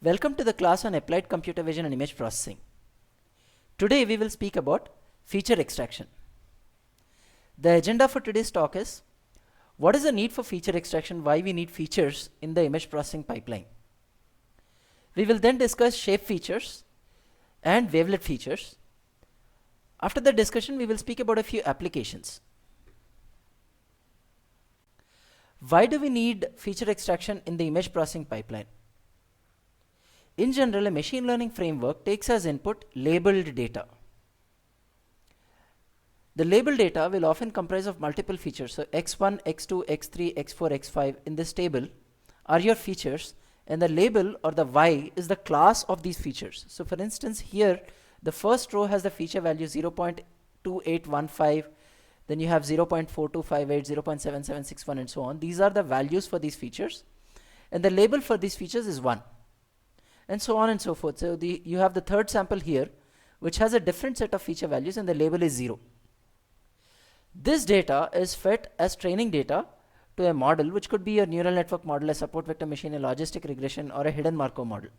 Welcome to the class on Applied Computer Vision and Image Processing. Today we will speak about feature extraction. The agenda for today's talk is what is the need for feature extraction, why we need features in the image processing pipeline. We will then discuss shape features and wavelet features. After the discussion, we will speak about a few applications. Why do we need feature extraction in the image processing pipeline? In general, a machine learning framework takes as input labeled data. The labeled data will often comprise of multiple features. So x1, x2, x3, x4, x5 in this table are your features, and the label or the y is the class of these features. So for instance, here the first row has the feature value 0.2815, then you have 0.4258, 0.7761 and so on. These are the values for these features, and the label for these features is 1. And so on and so forth. So you have the third sample here, which has a different set of feature values, and the label is 0. This data is fed as training data to a model, which could be a neural network model, a support vector machine, a logistic regression, or a hidden Markov model.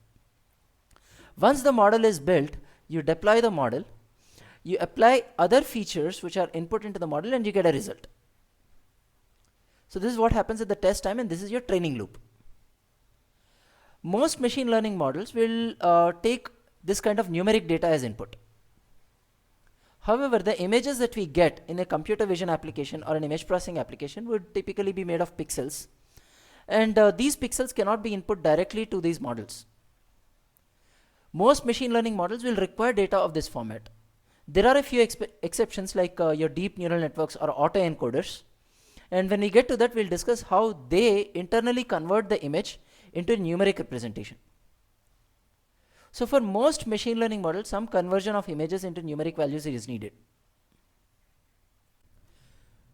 Once the model is built, you deploy the model, you apply other features which are input into the model, and you get a result. So this is what happens at the test time, and this is your training loop. Most machine learning models will take this kind of numeric data as input. However, the images that we get in a computer vision application or an image processing application would typically be made of pixels, and these pixels cannot be input directly to these models. Most machine learning models will require data of this format. There are a few exceptions, like your deep neural networks or autoencoders, and when we get to that, we'll discuss how they internally convert the image into a numeric representation. So for most machine learning models, some conversion of images into numeric values is needed.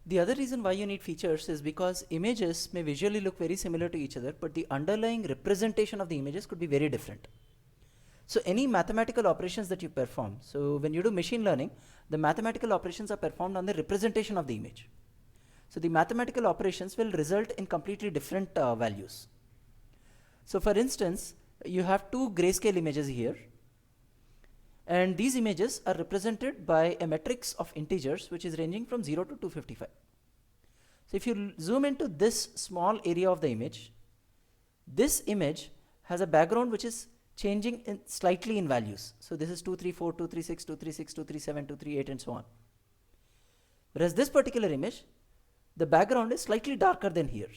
The other reason why you need features is because images may visually look very similar to each other, but the underlying representation of the images could be very different. So any mathematical operations that you perform, so when you do machine learning, the mathematical operations are performed on the representation of the image. So the mathematical operations will result in completely different values. So for instance, you have two grayscale images here, and these images are represented by a matrix of integers which is ranging from 0 to 255. So if you zoom into this small area of the image, this image has a background which is changing slightly in values. So this is 234, 236, 236, 237, 238 and so on. Whereas this particular image, the background is slightly darker than here.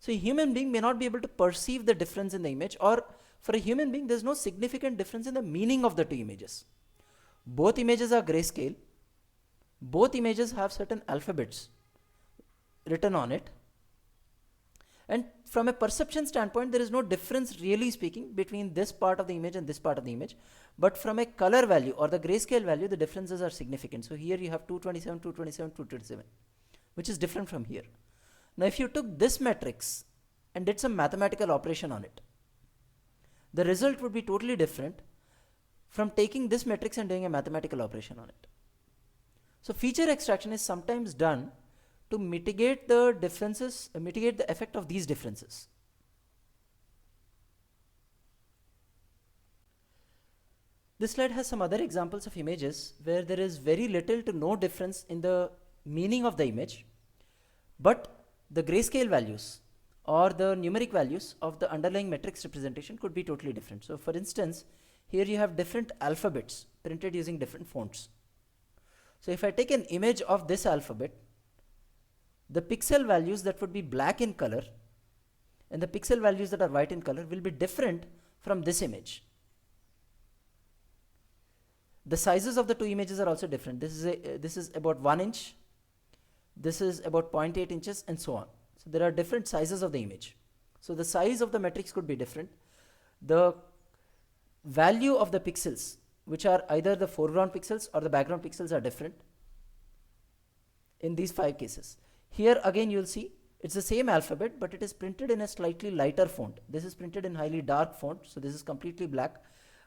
So a human being may not be able to perceive the difference in the image, or for a human being, there's no significant difference in the meaning of the two images. Both images are grayscale. Both images have certain alphabets written on it. And from a perception standpoint, there is no difference, really speaking, between this part of the image and this part of the image. But from a color value or the grayscale value, the differences are significant. So here you have 227, 227, 227, which is different from here. Now if you took this matrix and did some mathematical operation on it, the result would be totally different from taking this matrix and doing a mathematical operation on it. So feature extraction is sometimes done to mitigate the differences, mitigate the effect of these differences. This slide has some other examples of images where there is very little to no difference in the meaning of the image, but the grayscale values or the numeric values of the underlying matrix representation could be totally different. So for instance, here you have different alphabets printed using different fonts. So if I take an image of this alphabet, the pixel values that would be black in color and the pixel values that are white in color will be different from this image. The sizes of the two images are also different. This is about 1 inch. This is about 0.8 inches and so on. So there are different sizes of the image. So the size of the matrix could be different. The value of the pixels, which are either the foreground pixels or the background pixels, are different in these 5 cases. Here again you will see it's the same alphabet, but it is printed in a slightly lighter font. This is printed in highly dark font, so this is completely black,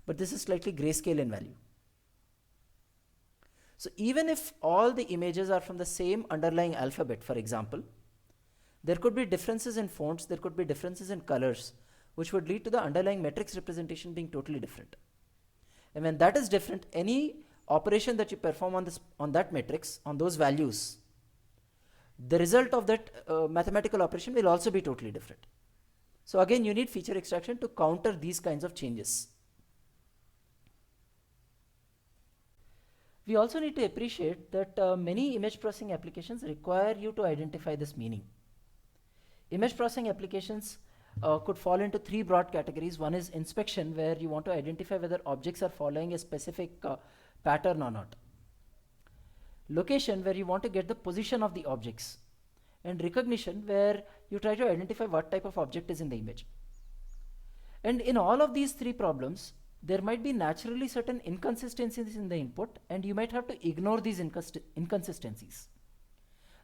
but this is slightly grayscale in value. So even if all the images are from the same underlying alphabet, for example, there could be differences in fonts, there could be differences in colors, which would lead to the underlying matrix representation being totally different. And when that is different, any operation that you perform on that matrix, on those values, the result of that mathematical operation will also be totally different. So again, you need feature extraction to counter these kinds of changes. We also need to appreciate that many image processing applications require you to identify this meaning. Image processing applications could fall into three broad categories. One is inspection, where you want to identify whether objects are following a specific pattern or not. Location, where you want to get the position of the objects. And recognition, where you try to identify what type of object is in the image. And in all of these three problems, there might be naturally certain inconsistencies in the input, and you might have to ignore these inconsistencies.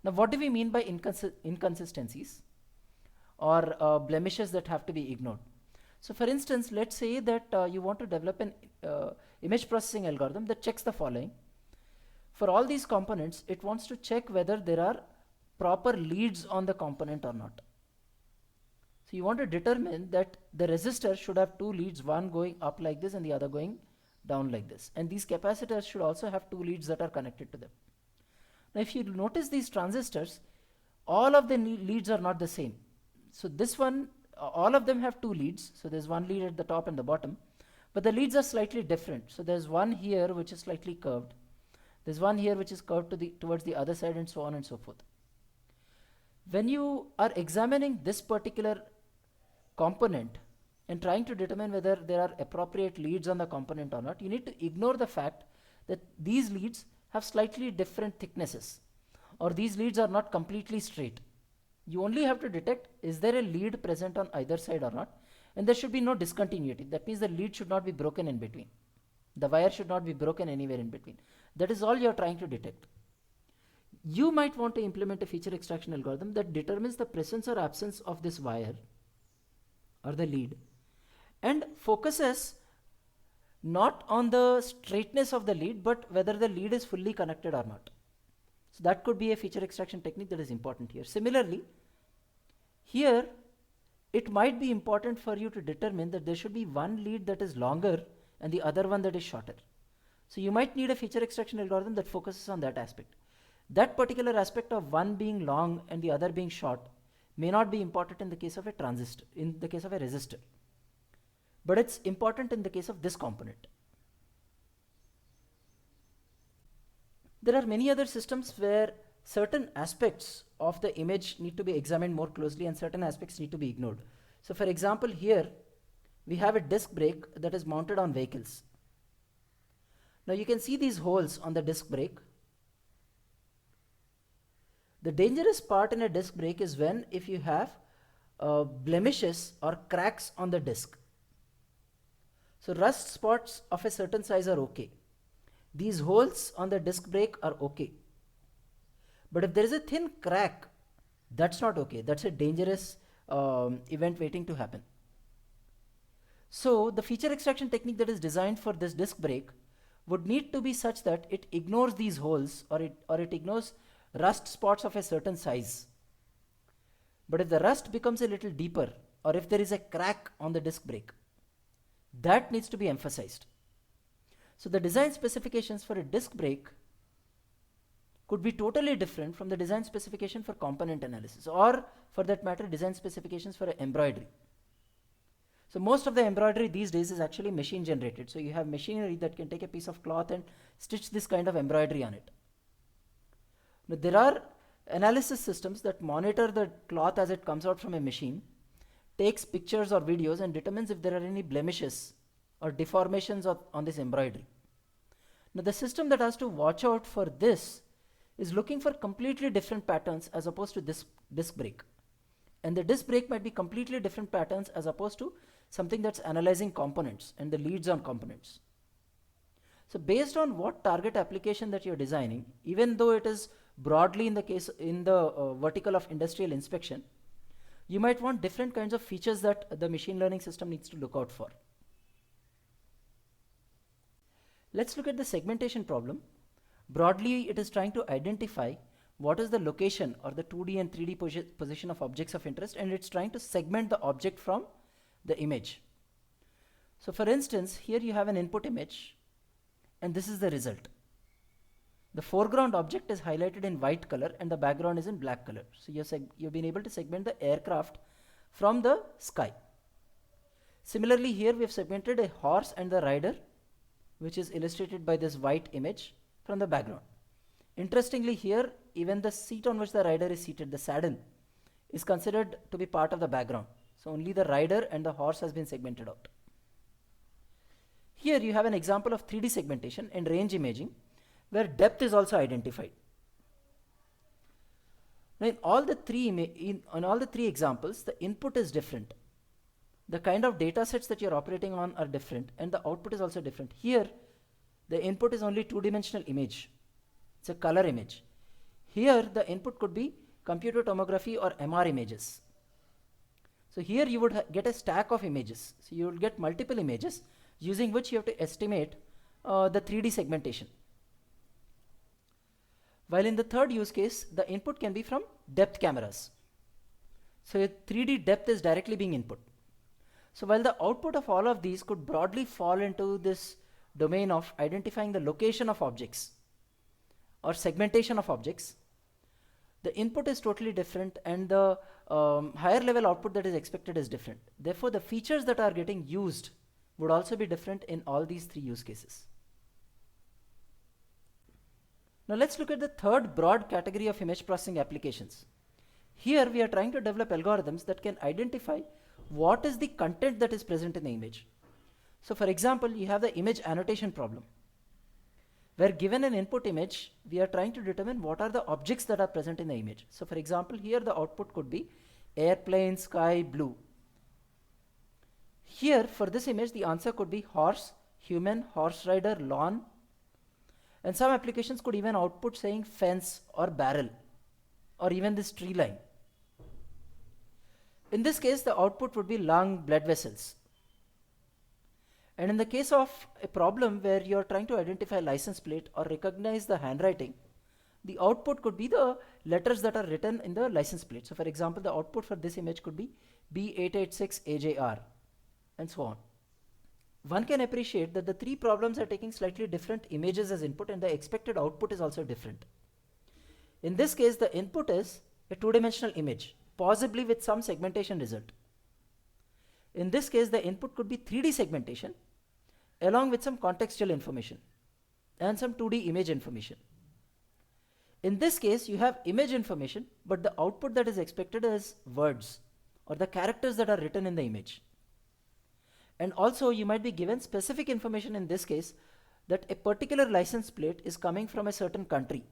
Now, what do we mean by inconsistencies or blemishes that have to be ignored? So for instance, let's say that you want to develop an image processing algorithm that checks the following. For all these components, it wants to check whether there are proper leads on the component or not. So you want to determine that the resistor should have two leads, one going up like this and the other going down like this. And these capacitors should also have two leads that are connected to them. Now if you notice these transistors, all of the leads are not the same. So this one, all of them have two leads. So there's one lead at the top and the bottom, but the leads are slightly different. So there's one here which is slightly curved. There's one here which is curved towards the other side, and so on and so forth. When you are examining this particular component and trying to determine whether there are appropriate leads on the component or not, you need to ignore the fact that these leads have slightly different thicknesses, or these leads are not completely straight. You only have to detect, is there a lead present on either side or not, and there should be no discontinuity. That means the lead should not be broken in between. The wire should not be broken anywhere in between. That is all you are trying to detect. You might want to implement a feature extraction algorithm that determines the presence or absence of this wire or the lead, and focuses not on the straightness of the lead, but whether the lead is fully connected or not. So that could be a feature extraction technique that is important here. Similarly, here it might be important for you to determine that there should be one lead that is longer and the other one that is shorter. So you might need a feature extraction algorithm that focuses on that aspect. That particular aspect of one being long and the other being short may not be important in the case of a transistor, in the case of a resistor, but it's important in the case of this component. There are many other systems where certain aspects of the image need to be examined more closely and certain aspects need to be ignored. So for example, here we have a disc brake that is mounted on vehicles. Now you can see these holes on the disc brake. The dangerous part in a disc brake is when if you have blemishes or cracks on the disc. So rust spots of a certain size are okay. These holes on the disc brake are okay. But if there is a thin crack, that's not okay. That's a dangerous event waiting to happen. So the feature extraction technique that is designed for this disc brake would need to be such that it ignores these holes, or it ignores rust spots of a certain size. But if the rust becomes a little deeper, or if there is a crack on the disc brake, that needs to be emphasized. So the design specifications for a disc brake could be totally different from the design specification for component analysis, or for that matter design specifications for embroidery. So most of the embroidery these days is actually machine generated. So you have machinery that can take a piece of cloth and stitch this kind of embroidery on it. Now there are analysis systems that monitor the cloth as it comes out from a machine, takes pictures or videos and determines if there are any blemishes or deformations on this embroidery. Now the system that has to watch out for this is looking for completely different patterns as opposed to this disc brake. And the disc brake might be completely different patterns as opposed to something that's analyzing components and the leads on components. So based on what target application that you're designing, even though it is broadly in the vertical of industrial inspection, you might want different kinds of features that the machine learning system needs to look out for. Let's look at the segmentation problem. Broadly, it is trying to identify what is the location or the 2D and 3D position of objects of interest, and it's trying to segment the object from the image. So for instance, here you have an input image and this is the result. The foreground object is highlighted in white color and the background is in black color. So you've been able to segment the aircraft from the sky. Similarly, here we have segmented a horse and the rider, which is illustrated by this white image, from the background. Interestingly, here even the seat on which the rider is seated, the saddle, is considered to be part of the background. So only the rider and the horse has been segmented out. Here you have an example of 3D segmentation and range imaging where depth is also identified. Now in all the three examples, the input is different. The kind of data sets that you're operating on are different and the output is also different. Here, the input is only two-dimensional image. It's a color image. Here, the input could be computer tomography or MR images. So here you would get a stack of images. So you will get multiple images using which you have to estimate the 3D segmentation. While in the third use case, the input can be from depth cameras. So 3D depth is directly being input. So while the output of all of these could broadly fall into this domain of identifying the location of objects or segmentation of objects, the input is totally different and the higher level output that is expected is different. Therefore, the features that are getting used would also be different in all these three use cases. Now let's look at the third broad category of image processing applications. Here we are trying to develop algorithms that can identify what is the content that is present in the image. So for example, you have the image annotation problem, where given an input image, we are trying to determine what are the objects that are present in the image. So for example, here the output could be airplane, sky, blue. Here for this image, the answer could be horse, human, horse rider, lawn, and some applications could even output saying fence or barrel or even this tree line. In this case, the output would be lung, blood vessels. And in the case of a problem where you're trying to identify license plate or recognize the handwriting, the output could be the letters that are written in the license plate. So for example, the output for this image could be B886AJR and so on. One can appreciate that the three problems are taking slightly different images as input and the expected output is also different. In this case, the input is a two-dimensional image, possibly with some segmentation result. In this case, the input could be 3D segmentation along with some contextual information and some 2D image information. In this case, you have image information, but the output that is expected is words or the characters that are written in the image. And also you might be given specific information in this case that a particular license plate is coming from a certain country.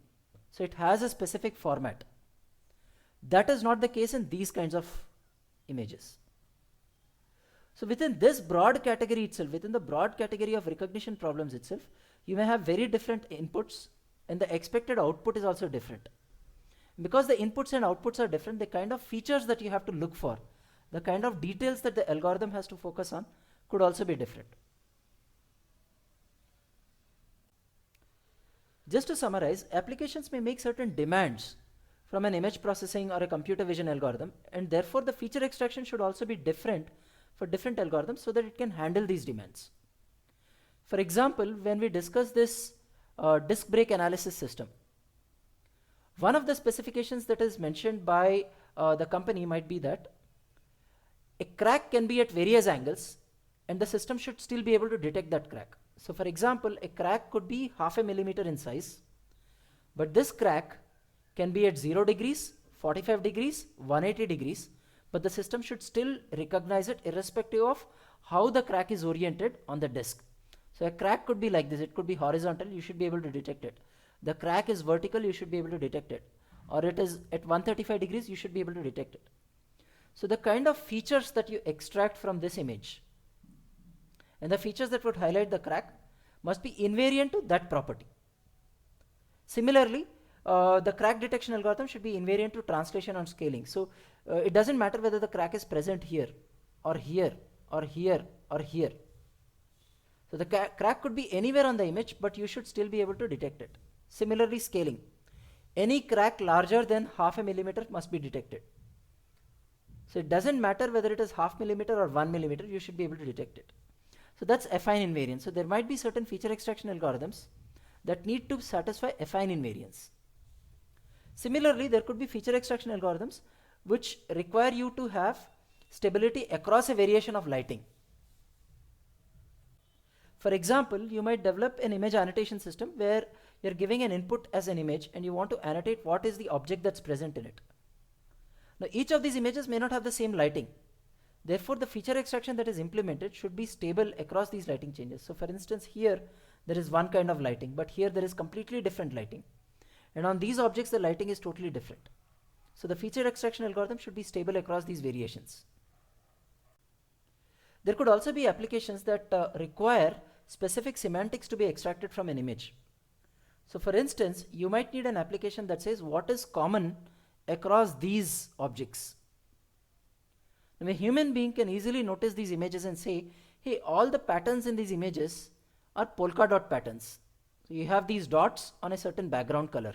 So it has a specific format. That is not the case in these kinds of images. So within this broad category itself, within the broad category of recognition problems itself, you may have very different inputs and the expected output is also different. Because the inputs and outputs are different, the kind of features that you have to look for, the kind of details that the algorithm has to focus on could also be different. Just to summarize, applications may make certain demands from an image processing or a computer vision algorithm, and therefore the feature extraction should also be different for different algorithms so that it can handle these demands. For example, when we discuss this disk break analysis system, one of the specifications that is mentioned by the company might be that a crack can be at various angles and the system should still be able to detect that crack. So for example, a crack could be 0.5 millimeter in size, but this crack can be at 0 degrees, 45 degrees, 180 degrees, but the system should still recognize it irrespective of how the crack is oriented on the disk. So a crack could be like this, it could be horizontal, you should be able to detect it. The crack is vertical, you should be able to detect it. Or it is at 135 degrees, you should be able to detect it. So the kind of features that you extract from this image and the features that would highlight the crack must be invariant to that property. Similarly, the crack detection algorithm should be invariant to translation and scaling. So it doesn't matter whether the crack is present here or here or here or here. So the crack could be anywhere on the image, but you should still be able to detect it. Similarly, scaling. Any crack larger than 0.5 millimeter must be detected. So it doesn't matter whether it is half millimeter or 1 millimeter, you should be able to detect it. So that's affine invariance. So there might be certain feature extraction algorithms that need to satisfy affine invariance. Similarly, there could be feature extraction algorithms which require you to have stability across a variation of lighting. For example, you might develop an image annotation system where you're giving an input as an image and you want to annotate what is the object that's present in it. Now, each of these images may not have the same lighting. Therefore, the feature extraction that is implemented should be stable across these lighting changes. So for instance, here there is one kind of lighting, but here there is completely different lighting. And on these objects, the lighting is totally different. So the feature extraction algorithm should be stable across these variations. There could also be applications that require specific semantics to be extracted from an image. So for instance, you might need an application that says what is common across these objects. Now, a human being can easily notice these images and say, hey, all the patterns in these images are polka dot patterns. So you have these dots on a certain background color.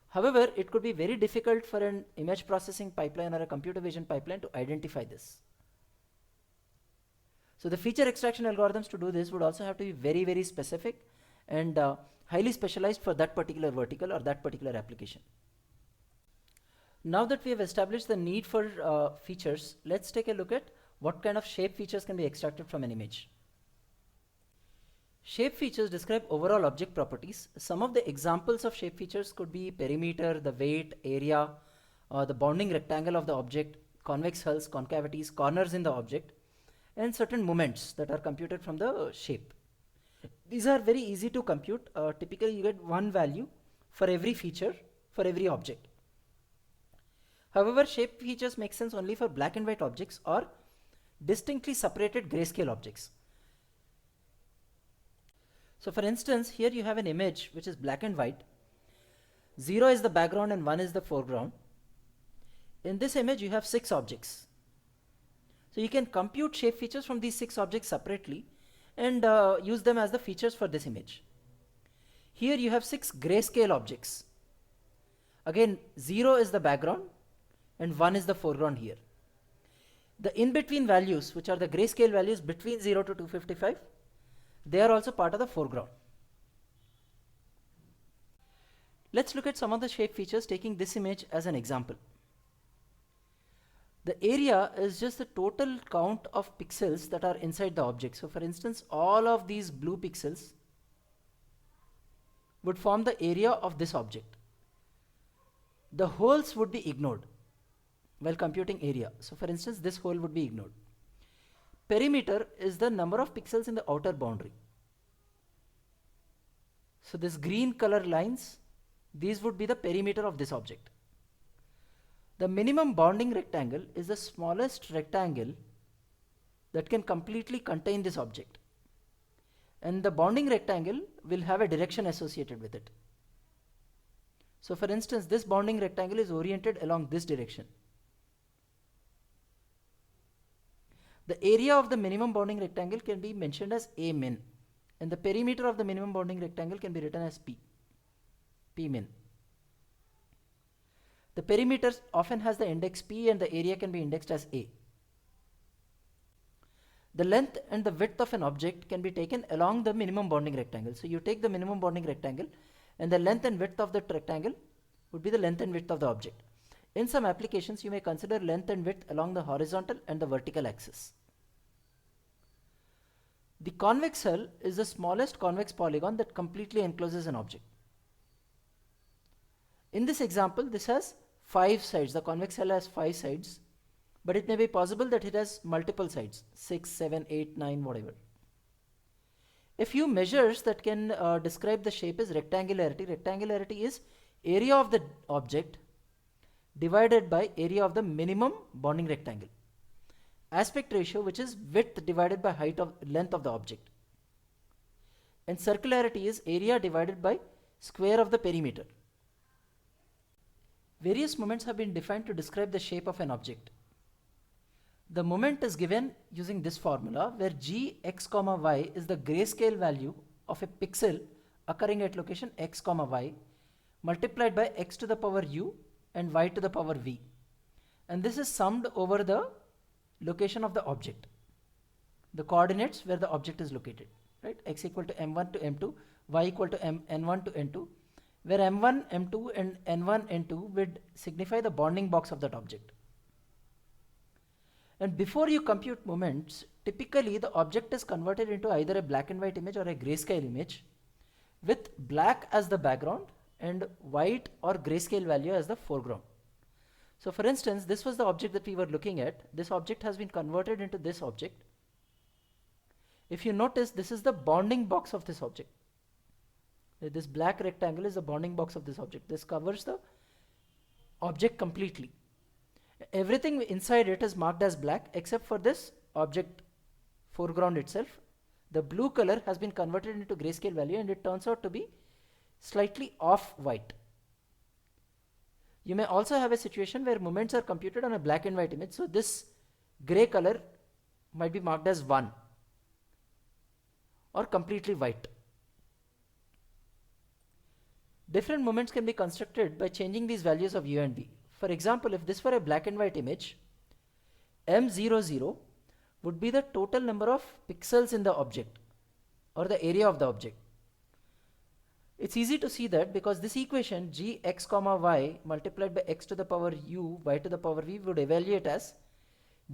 However, it could be very difficult for an image processing pipeline or a computer vision pipeline to identify this. So the feature extraction algorithms to do this would also have to be very, very specific and highly specialized for that particular vertical or that particular application. Now that we have established the need for features, let's take a look at what kind of shape features can be extracted from an image. Shape features describe overall object properties. Some of the examples of shape features could be perimeter, the weight, area, the bounding rectangle of the object, convex hulls, concavities, corners in the object, and certain moments that are computed from the shape. These are very easy to compute. Typically, you get one value for every feature for every object. However, shape features make sense only for black and white objects or distinctly separated grayscale objects. So for instance, here you have an image which is black and white. 0 is the background and 1 is the foreground. In this image, you have 6 objects. So you can compute shape features from these 6 objects separately and use them as the features for this image. Here you have 6 grayscale objects. Again, 0 is the background and 1 is the foreground here. The in-between values, which are the grayscale values between 0 to 255, they are also part of the foreground. Let's look at some of the shape features taking this image as an example. The area is just the total count of pixels that are inside the object. So for instance, all of these blue pixels would form the area of this object. The holes would be ignored while computing area. So for instance, this hole would be ignored. Perimeter is the number of pixels in the outer boundary. So this green color lines, these would be the perimeter of this object. The minimum bounding rectangle is the smallest rectangle that can completely contain this object. And the bounding rectangle will have a direction associated with it. So for instance, this bounding rectangle is oriented along this direction. The area of the minimum bounding rectangle can be mentioned as A min, and the perimeter of the minimum bounding rectangle can be written as P min. The perimeter often has the index P and the area can be indexed as A. The length and the width of an object can be taken along the minimum bounding rectangle. So you take the minimum bounding rectangle and the length and width of the rectangle would be the length and width of the object. In some applications, you may consider length and width along the horizontal and the vertical axis. The convex hull is the smallest convex polygon that completely encloses an object. In this example, this has 5 sides. The convex hull has 5 sides, but it may be possible that it has multiple sides, 6, 7, 8, 9, whatever. A few measures that can describe the shape is rectangularity. Rectangularity is area of the object divided by area of the minimum bounding rectangle. Aspect ratio, which is width divided by length of the object. And circularity is area divided by square of the perimeter. Various moments have been defined to describe the shape of an object. The moment is given using this formula, where g x comma y is the grayscale value of a pixel occurring at location x comma y multiplied by x to the power u and y to the power v. and this is summed over the location of the object, the coordinates where the object is located, right? X equal to m1 to m2, y equal to n1 to n2, where m1, m2 and n1, n2 would signify the bounding box of that object. And before you compute moments, typically the object is converted into either a black and white image or a grayscale image with black as the background and white or grayscale value as the foreground. So for instance, this was the object that we were looking at. This object has been converted into this object. If you notice, this is the bounding box of this object. This black rectangle is the bounding box of this object. This covers the object completely. Everything inside it is marked as black except for this object foreground itself. The blue color has been converted into grayscale value and it turns out to be slightly off white. You may also have a situation where moments are computed on a black and white image. So this gray color might be marked as 1 or completely white. Different moments can be constructed by changing these values of u and v. For example, if this were a black and white image, m00 would be the total number of pixels in the object or the area of the object. It's easy to see that because this equation g x comma y multiplied by x to the power u y to the power v would evaluate as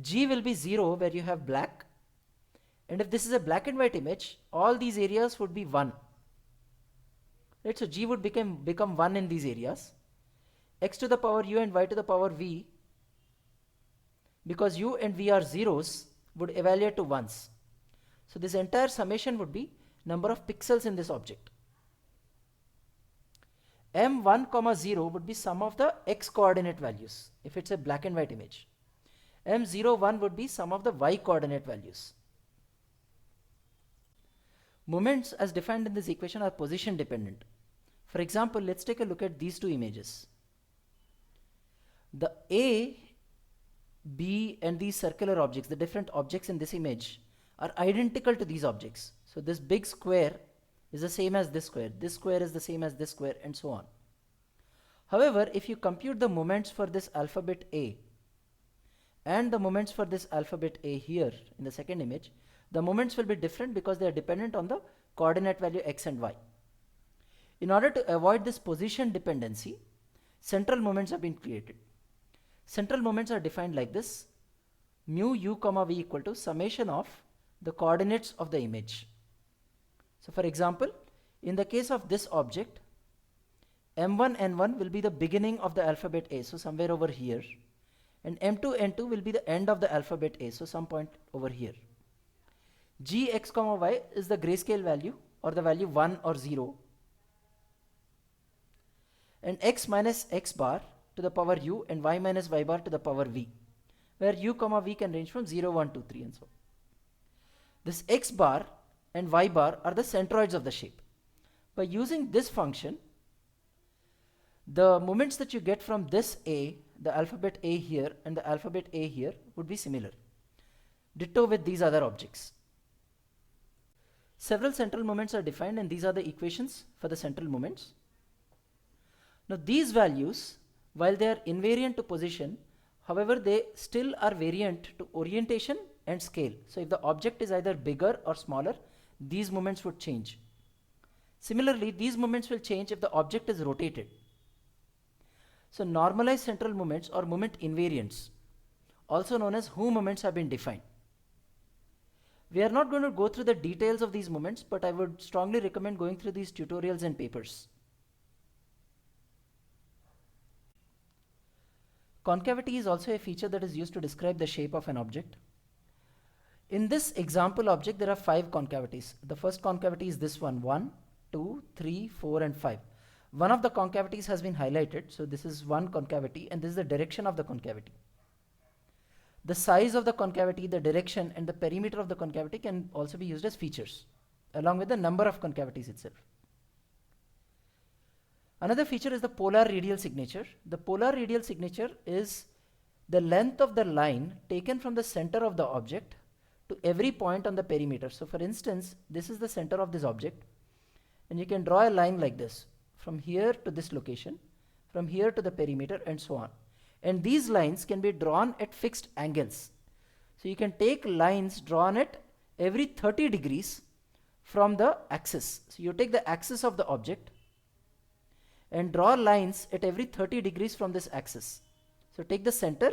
g will be 0 where you have black, and if this is a black and white image, all these areas would be 1. Right, so g would become 1 in these areas. X to the power u and y to the power v, because u and v are zeros, would evaluate to ones. So this entire summation would be number of pixels in this object. m1 comma 0 would be sum of the x coordinate values if it's a black and white image. m01 would be sum of the y coordinate values. Moments as defined in this equation are position dependent. For example, let's take a look at these two images. The A, B and these circular objects, the different objects in this image, are identical to these objects. So this big square is the same as this square is the same as this square, and so on. However, if you compute the moments for this alphabet A and the moments for this alphabet A here in the second image, the moments will be different because they are dependent on the coordinate value x and y. In order to avoid this position dependency, central moments have been created. Central moments are defined like this: mu u comma v equal to summation of the coordinates of the image. So for example, in the case of this object, m1 n1 will be the beginning of the alphabet A, so somewhere over here, and m2 n2 will be the end of the alphabet A, so some point over here. G x comma y is the grayscale value or the value 1 or 0, and x minus x bar to the power u and y minus y bar to the power v, where u comma v can range from 0, 1, 2, 3 and so on. This x bar and y bar are the centroids of the shape. By using this function, the moments that you get from this A, the alphabet A here and the alphabet A here, would be similar. Ditto with these other objects. Several central moments are defined, and these are the equations for the central moments. Now these values, while they are invariant to position, however they still are variant to orientation and scale. So if the object is either bigger or smaller, these moments would change. Similarly, these moments will change if the object is rotated. So normalized central moments or moment invariants, also known as who moments, have been defined. We are not going to go through the details of these moments, but I would strongly recommend going through these tutorials and papers. Concavity is also a feature that is used to describe the shape of an object. In this example object, there are 5 concavities. The first concavity is this one: 1, 2, 3, 4 and 5. One of the concavities has been highlighted, so this is one concavity, and this is the direction of the concavity. The size of the concavity, the direction and the perimeter of the concavity can also be used as features, along with the number of concavities itself. Another feature is the polar radial signature. The polar radial signature is the length of the line taken from the center of the object to every point on the perimeter. So for instance, this is the center of this object, and you can draw a line like this from here to this location, from here to the perimeter and so on. And these lines can be drawn at fixed angles. So you can take lines drawn at every 30 degrees from the axis. So you take the axis of the object and draw lines at every 30 degrees from this axis. So take the center,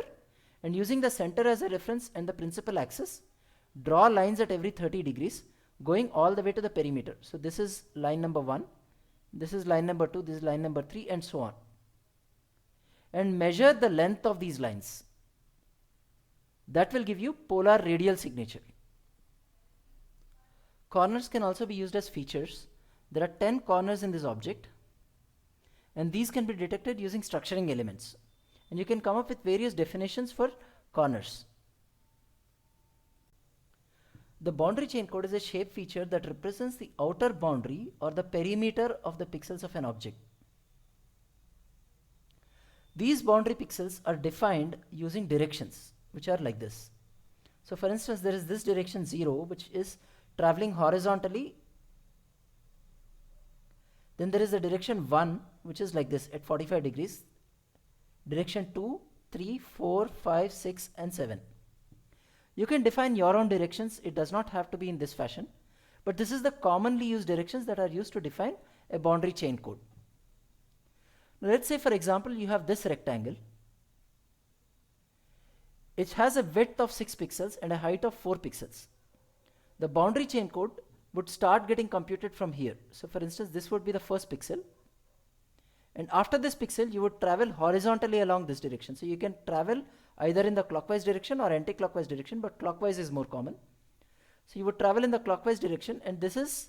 and using the center as a reference and the principal axis, draw lines at every 30 degrees going all the way to the perimeter. So this is line number 1, this is line number 2, this is line number 3, and so on. And measure the length of these lines. That will give you polar radial signature. Corners can also be used as features. There are 10 corners in this object, and these can be detected using structuring elements. And you can come up with various definitions for corners. The boundary chain code is a shape feature that represents the outer boundary or the perimeter of the pixels of an object. These boundary pixels are defined using directions, which are like this. So for instance, there is this direction 0, which is traveling horizontally. Then there is the direction 1, which is like this at 45 degrees. Direction 2, 3, 4, 5, 6, and 7. You can define your own directions. It does not have to be in this fashion, but this is the commonly used directions that are used to define a boundary chain code. Now let's say, for example, you have this rectangle. It has a width of 6 pixels and a height of 4 pixels. The boundary chain code would start getting computed from here. So for instance, this would be the first pixel. And after this pixel, you would travel horizontally along this direction. So you can travel either in the clockwise direction or anti-clockwise direction, but clockwise is more common. So you would travel in the clockwise direction, and this is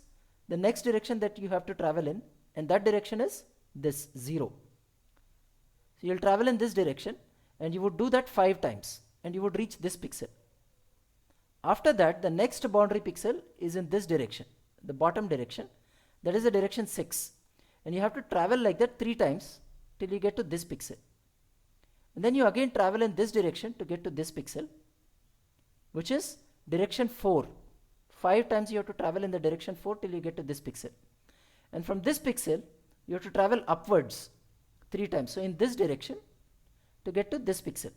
the next direction that you have to travel in, and that direction is this 0. So you'll travel in this direction, and you would do that 5 times, and you would reach this pixel. After that, the next boundary pixel is in this direction, the bottom direction. That is the direction 6. And you have to travel like that 3 times till you get to this pixel. And then you again travel in this direction to get to this pixel, which is direction 4. 5 times you have to travel in the direction 4 till you get to this pixel. And from this pixel, you have to travel upwards 3 times. So in this direction to get to this pixel.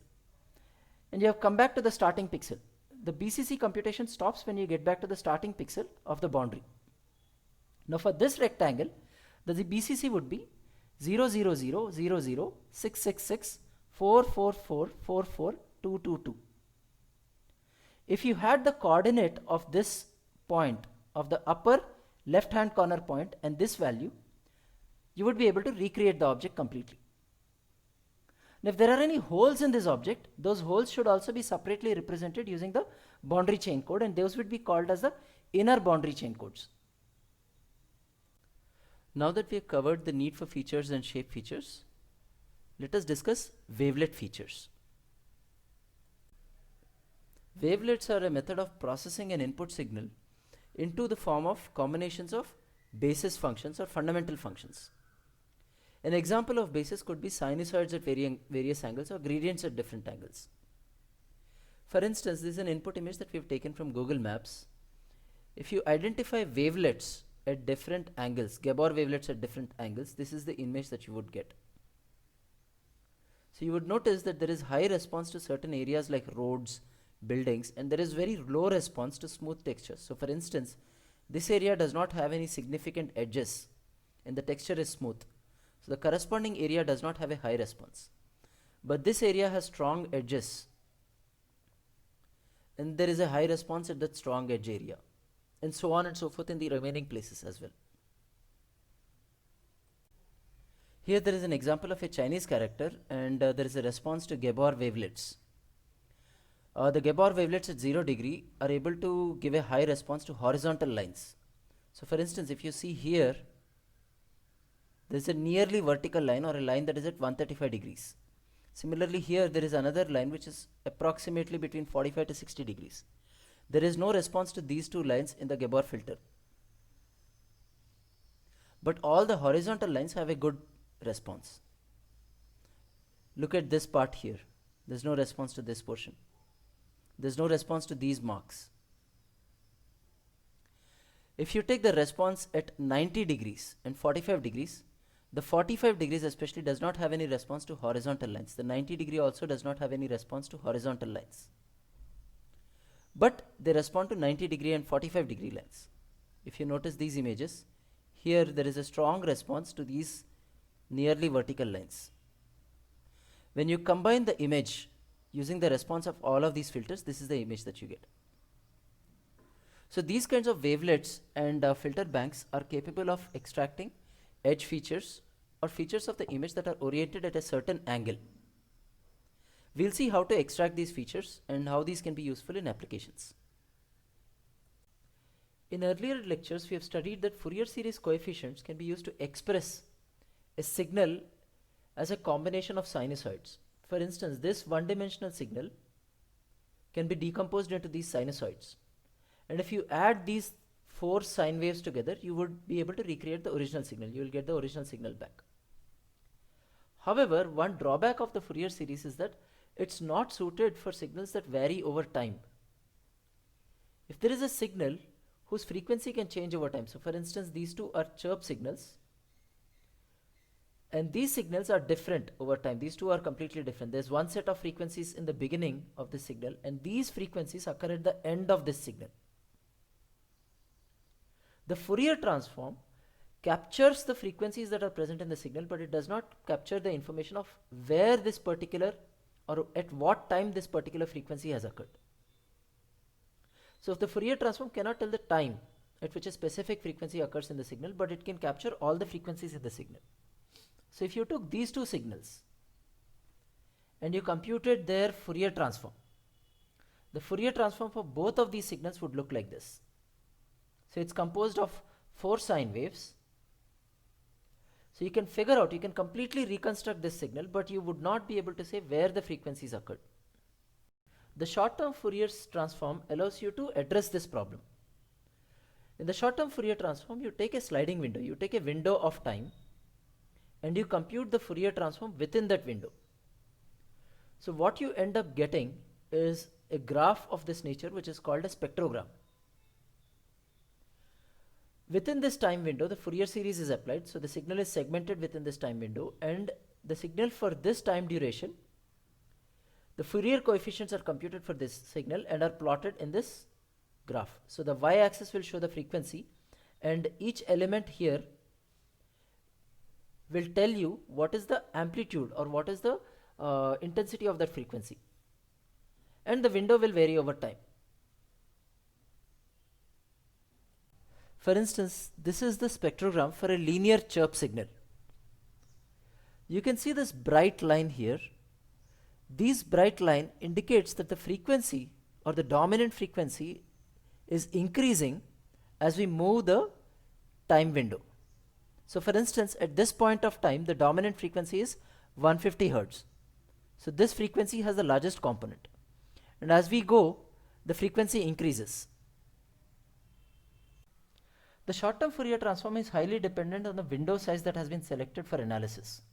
And you have come back to the starting pixel. The BCC computation stops when you get back to the starting pixel of the boundary. Now for this rectangle, the BCC would be 0, 0, 0, 0, 0, 6, 6, 6, 4, 4, 4, 4, 4, 2, 2, 2. If you had the coordinate of this point, of the upper left hand corner point, and this value, you would be able to recreate the object completely. Now if there are any holes in this object, those holes should also be separately represented using the boundary chain code, and those would be called as the inner boundary chain codes. Now that we have covered the need for features and shape features, let us discuss wavelet features. Wavelets are a method of processing an input signal into the form of combinations of basis functions or fundamental functions. An example of basis could be sinusoids at various angles or gradients at different angles. For instance, this is an input image that we have taken from Google Maps. If you identify wavelets at different angles, Gabor wavelets at different angles, this is the image that you would get. So you would notice that there is high response to certain areas like roads, buildings, and there is very low response to smooth textures. So for instance, this area does not have any significant edges and the texture is smooth. So the corresponding area does not have a high response. But this area has strong edges and there is a high response at that strong edge area, and so on and so forth in the remaining places as well. Here there is an example of a Chinese character, and there is a response to Gabor wavelets. The Gabor wavelets at 0 degree are able to give a high response to horizontal lines. So for instance, if you see here, there is a nearly vertical line or a line that is at 135 degrees. Similarly here there is another line which is approximately between 45 to 60 degrees. There is no response to these two lines in the Gabor filter. But all the horizontal lines have a good response. Look at this part here. There is no response to this portion. There is no response to these marks. If you take the response at 90 degrees and 45 degrees, The 45 degrees especially does not have any response to horizontal lines. The 90 degree also does not have any response to horizontal lines. But they respond to 90 degree and 45 degree lines. If you notice these images, here there is a strong response to these nearly vertical lines. When you combine the image using the response of all of these filters, this is the image that you get. So these kinds of wavelets and filter banks are capable of extracting edge features or features of the image that are oriented at a certain angle. We'll see how to extract these features and how these can be useful in applications. In earlier lectures, we have studied that Fourier series coefficients can be used to express a signal as a combination of sinusoids. For instance, this one-dimensional signal can be decomposed into these sinusoids. And if you add these 4 sine waves together, you would be able to recreate the original signal. You will get the original signal back. However, one drawback of the Fourier series is that it's not suited for signals that vary over time. If there is a signal whose frequency can change over time, so for instance, these two are chirp signals, and these signals are different over time. These two are completely different. There's one set of frequencies in the beginning of the signal, and these frequencies occur at the end of this signal. The Fourier transform captures the frequencies that are present in the signal, but it does not capture the information of where this particular or at what time this particular frequency has occurred. So if the Fourier transform cannot tell the time at which a specific frequency occurs in the signal, but it can capture all the frequencies in the signal. So if you took these two signals and you computed their Fourier transform, the Fourier transform for both of these signals would look like this. So it's composed of 4 sine waves. So you can figure out, you can completely reconstruct this signal, but you would not be able to say where the frequencies occurred. The short-term Fourier transform allows you to address this problem. In the short-term Fourier transform, you take a sliding window, you take a window of time, and you compute the Fourier transform within that window. So what you end up getting is a graph of this nature, which is called a spectrogram. Within this time window, the Fourier series is applied, so the signal is segmented within this time window, and the signal for this time duration, the Fourier coefficients are computed for this signal and are plotted in this graph. So the y-axis will show the frequency, and each element here will tell you what is the amplitude or what is the intensity of that frequency, and the window will vary over time. For instance, this is the spectrogram for a linear chirp signal. You can see this bright line here. This bright line indicates that the frequency or the dominant frequency is increasing as we move the time window. So for instance, at this point of time, the dominant frequency is 150 Hz. So this frequency has the largest component. And as we go, the frequency increases. The short-term Fourier transform is highly dependent on the window size that has been selected for analysis.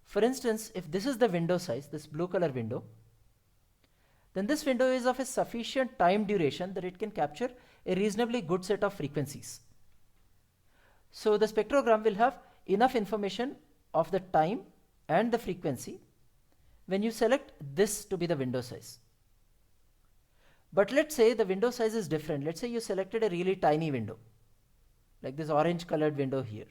For instance, if this is the window size, this blue color window, then this window is of a sufficient time duration that it can capture a reasonably good set of frequencies. So the spectrogram will have enough information of the time and the frequency when you select this to be the window size. But let's say the window size is different. Let's say you selected a really tiny window, like this orange colored window here.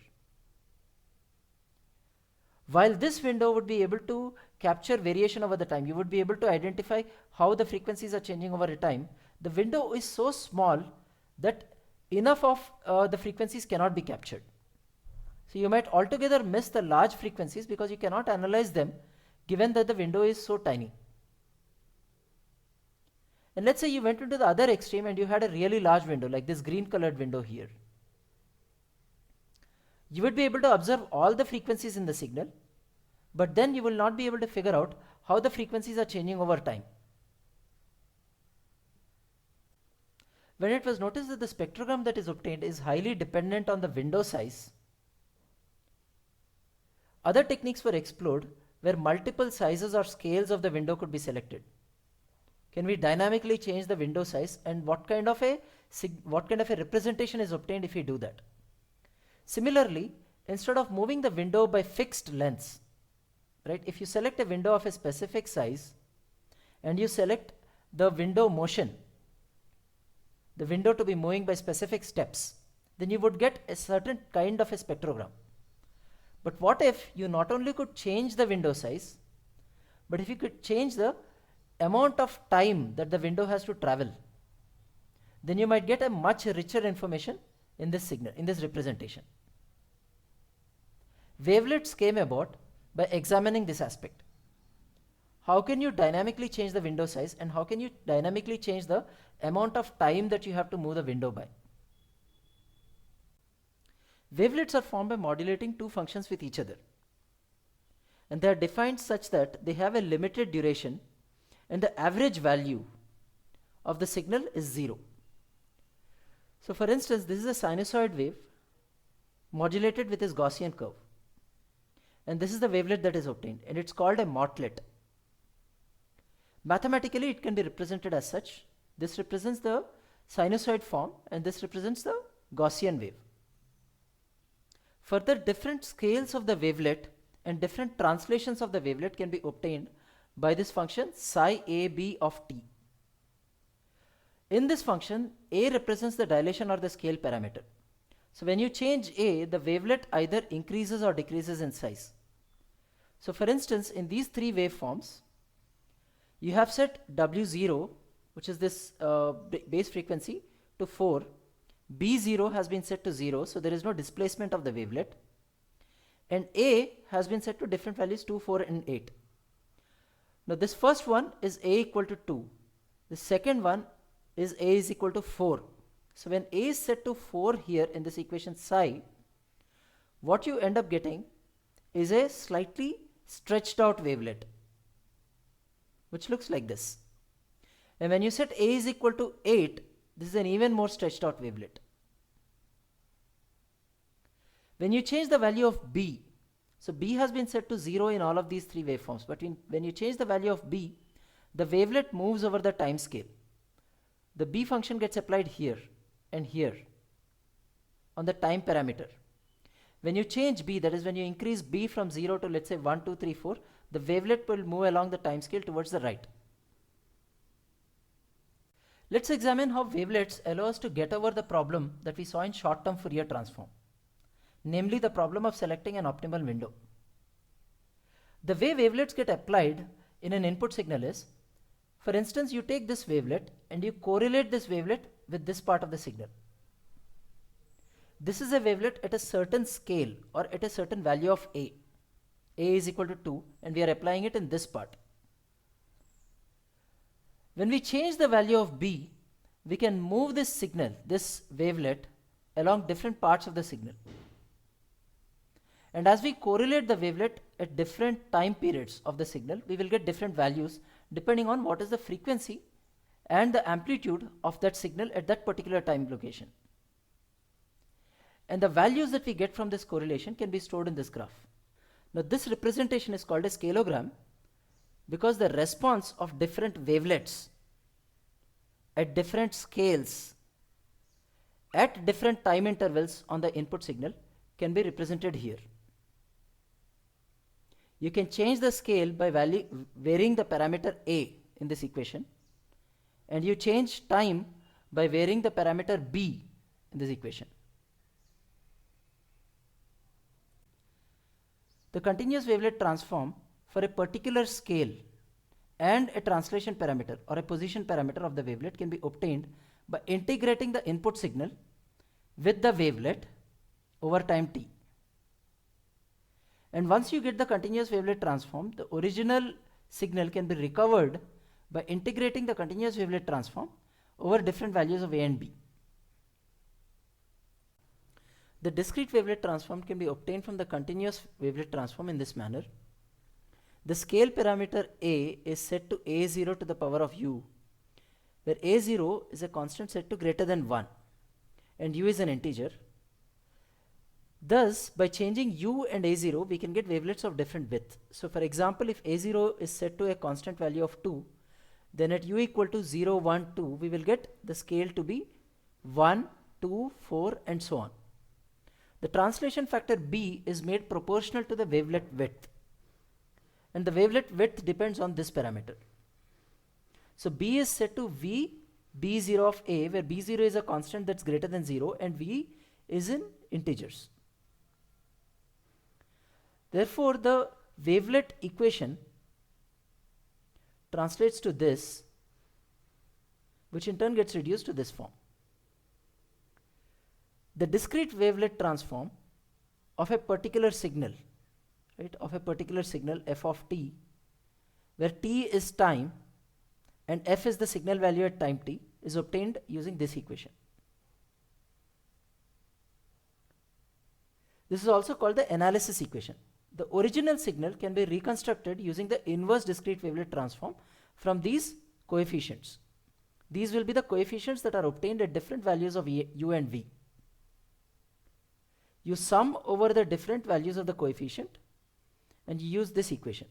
While this window would be able to capture variation over the time, you would be able to identify how the frequencies are changing over a time. The window is so small that enough of the frequencies cannot be captured. So you might altogether miss the large frequencies because you cannot analyze them given that the window is so tiny. And let's say you went into the other extreme and you had a really large window, like this green colored window here. You would be able to observe all the frequencies in the signal, but then you will not be able to figure out how the frequencies are changing over time. When it was noticed that the spectrogram that is obtained is highly dependent on the window size, other techniques were explored where multiple sizes or scales of the window could be selected. Can we dynamically change the window size, and what kind of a representation is obtained if we do that? Similarly, instead of moving the window by fixed lengths, right? If you select a window of a specific size and you select the window motion, the window to be moving by specific steps, then you would get a certain kind of a spectrogram. But what if you not only could change the window size, but if you could change the amount of time that the window has to travel, then you might get a much richer information in this signal, in this representation. Wavelets came about by examining this aspect. How can you dynamically change the window size, and how can you dynamically change the amount of time that you have to move the window by? Wavelets are formed by modulating two functions with each other, and they are defined such that they have a limited duration and the average value of the signal is 0. So for instance, this is a sinusoid wave modulated with this Gaussian curve, and this is the wavelet that is obtained, and it's called a mortlet. Mathematically it can be represented as such. This represents the sinusoid form and this represents the Gaussian wave. Further, different scales of the wavelet and different translations of the wavelet can be obtained by this function psi a b of t. In this function, a represents the dilation or the scale parameter. So when you change a, the wavelet either increases or decreases in size. So for instance, in these three waveforms, you have set W0, which is this base frequency, to 4. B0 has been set to 0, so there is no displacement of the wavelet. And A has been set to different values, 2, 4 and 8. Now this first one is A equal to 2. The second one is A is equal to 4. So when A is set to 4 here in this equation psi, what you end up getting is a slightly stretched out wavelet, which looks like this. And when you set A is equal to 8, this is an even more stretched out wavelet. When you change the value of B, so B has been set to 0 in all of these three waveforms, but when you change the value of B, the wavelet moves over the time scale. The B function gets applied here and here on the time parameter. When you change B, that is when you increase B from 0 to let's say 1, 2, 3, 4, the wavelet will move along the time scale towards the right. Let's examine how wavelets allow us to get over the problem that we saw in short-term Fourier transform, namely the problem of selecting an optimal window. The way wavelets get applied in an input signal is, for instance, you take this wavelet and you correlate this wavelet with this part of the signal. This is a wavelet at a certain scale or at a certain value of A. A is equal to 2, and we are applying it in this part. When we change the value of B, we can move this signal, this wavelet, along different parts of the signal. And as we correlate the wavelet at different time periods of the signal, we will get different values depending on what is the frequency and the amplitude of that signal at that particular time location. And the values that we get from this correlation can be stored in this graph. Now this representation is called a scaleogram because the response of different wavelets at different scales at different time intervals on the input signal can be represented here. You can change the scale by varying the parameter A in this equation, and you change time by varying the parameter B in this equation. The continuous wavelet transform for a particular scale and a translation parameter or a position parameter of the wavelet can be obtained by integrating the input signal with the wavelet over time t. And once you get the continuous wavelet transform, the original signal can be recovered by integrating the continuous wavelet transform over different values of A and B. The discrete wavelet transform can be obtained from the continuous wavelet transform in this manner. The scale parameter A is set to A0 to the power of u, where A0 is a constant set to greater than 1 and u is an integer. Thus, by changing u and A0, we can get wavelets of different width. So for example, if A0 is set to a constant value of 2, then at u equal to 0, 1, 2, we will get the scale to be 1, 2, 4 and so on. the translation factor B is made proportional to the wavelet width. And the wavelet width depends on this parameter. So B is set to V B0 of A, where B0 is a constant that's greater than 0 and V is in integers. Therefore, the wavelet equation translates to this, which in turn gets reduced to this form. The discrete wavelet transform of a particular signal, right, of a particular signal f of t, where t is time and f is the signal value at time t, is obtained using this equation. This is also called the analysis equation. The original signal can be reconstructed using the inverse discrete wavelet transform from these coefficients. These will be the coefficients that are obtained at different values of u and v. You sum over the different values of the coefficient and you use this equation.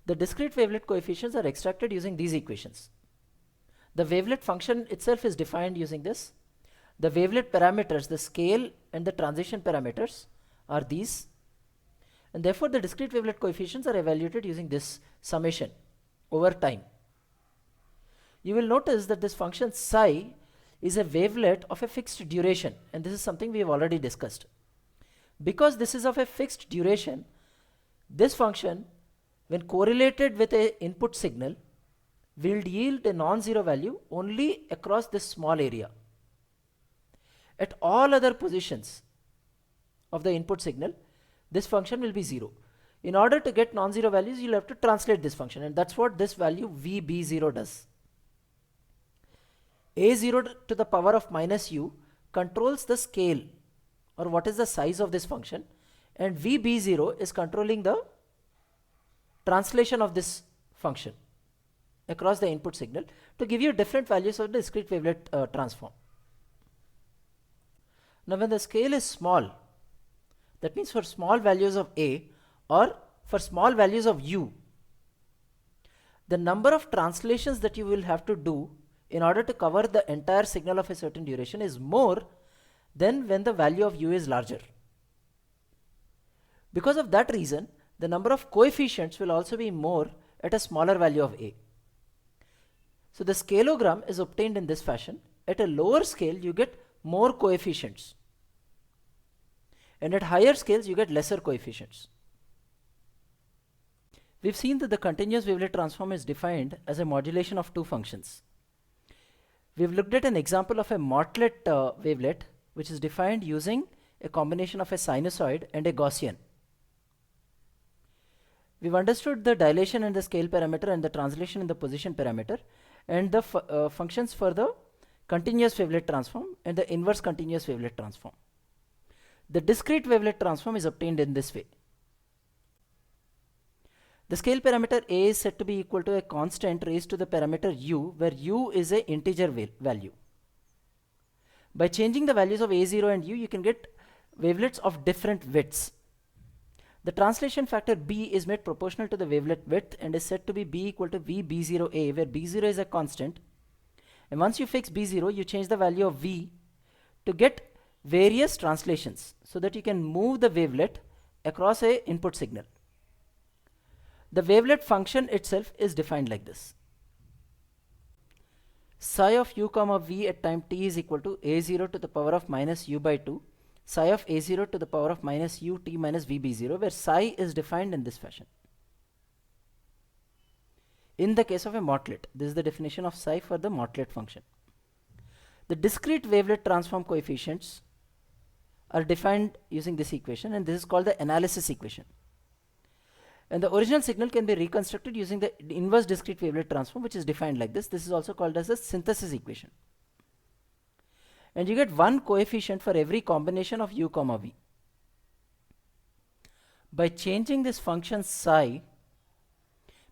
The discrete wavelet coefficients are extracted using these equations. The wavelet function itself is defined using this. The wavelet parameters, the scale and the transition parameters, are these. And therefore, the discrete wavelet coefficients are evaluated using this summation over time. You will notice that this function psi is a wavelet of a fixed duration, and this is something we have already discussed. Because this is of a fixed duration, this function, when correlated with an input signal, will yield a non-zero value only across this small area. At all other positions of the input signal, this function will be 0. In order to get non-zero values, you'll have to translate this function, and that's what this value VB0 does. A0 to the power of minus u controls the scale, or what is the size of this function, and VB0 is controlling the translation of this function across the input signal to give you different values of the discrete wavelet transform. Now, when the scale is small, that means for small values of A or for small values of U, the number of translations that you will have to do in order to cover the entire signal of a certain duration is more than when the value of U is larger. Because of that reason, the number of coefficients will also be more at a smaller value of A. So the scaleogram is obtained in this fashion. At a lower scale, you get more coefficients, and at higher scales you get lesser coefficients. We've seen that the continuous wavelet transform is defined as a modulation of two functions. We've looked at an example of a Mortlet wavelet, which is defined using a combination of a sinusoid and a Gaussian. We've understood the dilation and the scale parameter and the translation and the position parameter, and the functions for the continuous wavelet transform and the inverse continuous wavelet transform. The discrete wavelet transform is obtained in this way. The scale parameter A is said to be equal to a constant raised to the parameter u, where u is an integer value. By changing the values of A0 and u, you can get wavelets of different widths. The translation factor B is made proportional to the wavelet width and is said to be B equal to V B0A, where B0 is a constant. And once you fix B0, you change the value of V to get various translations so that you can move the wavelet across a input signal. The wavelet function itself is defined like this. Psi of u comma v at time t is equal to A0 to the power of minus u by 2, psi of A0 to the power of minus u t minus VB0, where psi is defined in this fashion. In the case of a Mortlet, this is the definition of psi for the Mortlet function. The discrete wavelet transform coefficients are defined using this equation, and this is called the analysis equation. And the original signal can be reconstructed using the inverse discrete wavelet transform, which is defined like this. This is also called as a synthesis equation. And you get one coefficient for every combination of u comma v. By changing this function psi,